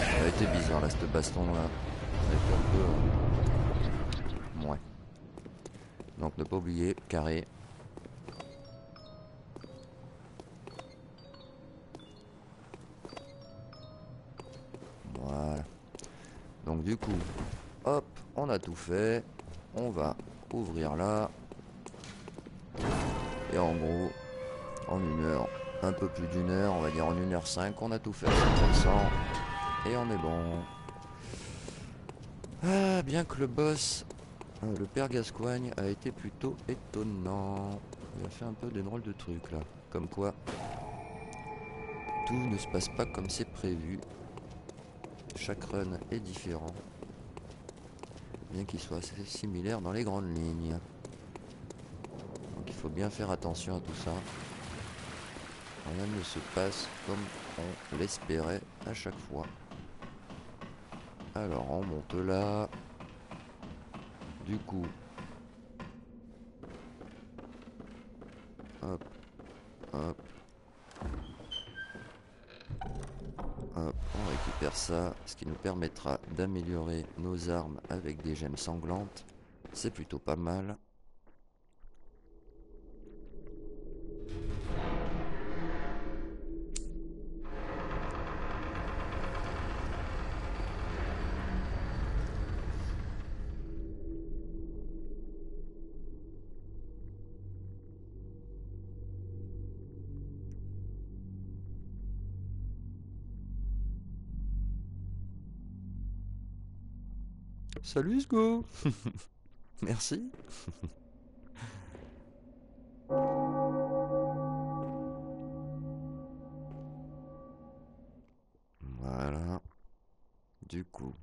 Ça a été bizarre là, cette baston là. Ça a été un peu... Ouais. Donc ne pas oublier, carré. Voilà. Donc du coup, hop, on a tout fait. On va ouvrir là. Et en gros, en 1 heure, un peu plus d'1 heure, on va dire en 1h05, on a tout fait à 100%. Et on est bon. Ah, bien que le boss, le père Gascoigne, a été plutôt étonnant. Il a fait un peu des drôles de trucs là. Comme quoi, tout ne se passe pas comme c'est prévu. Chaque run est différent. Bien qu'il soit assez similaire dans les grandes lignes. Donc il faut bien faire attention à tout ça. Rien ne se passe comme on l'espérait à chaque fois. Alors on monte là. Du coup. Hop. Hop. Hop. On récupère ça. Ce qui nous permettra d'améliorer nos armes avec des gemmes sanglantes. C'est plutôt pas mal. Salut Sgo. Merci. Du coup,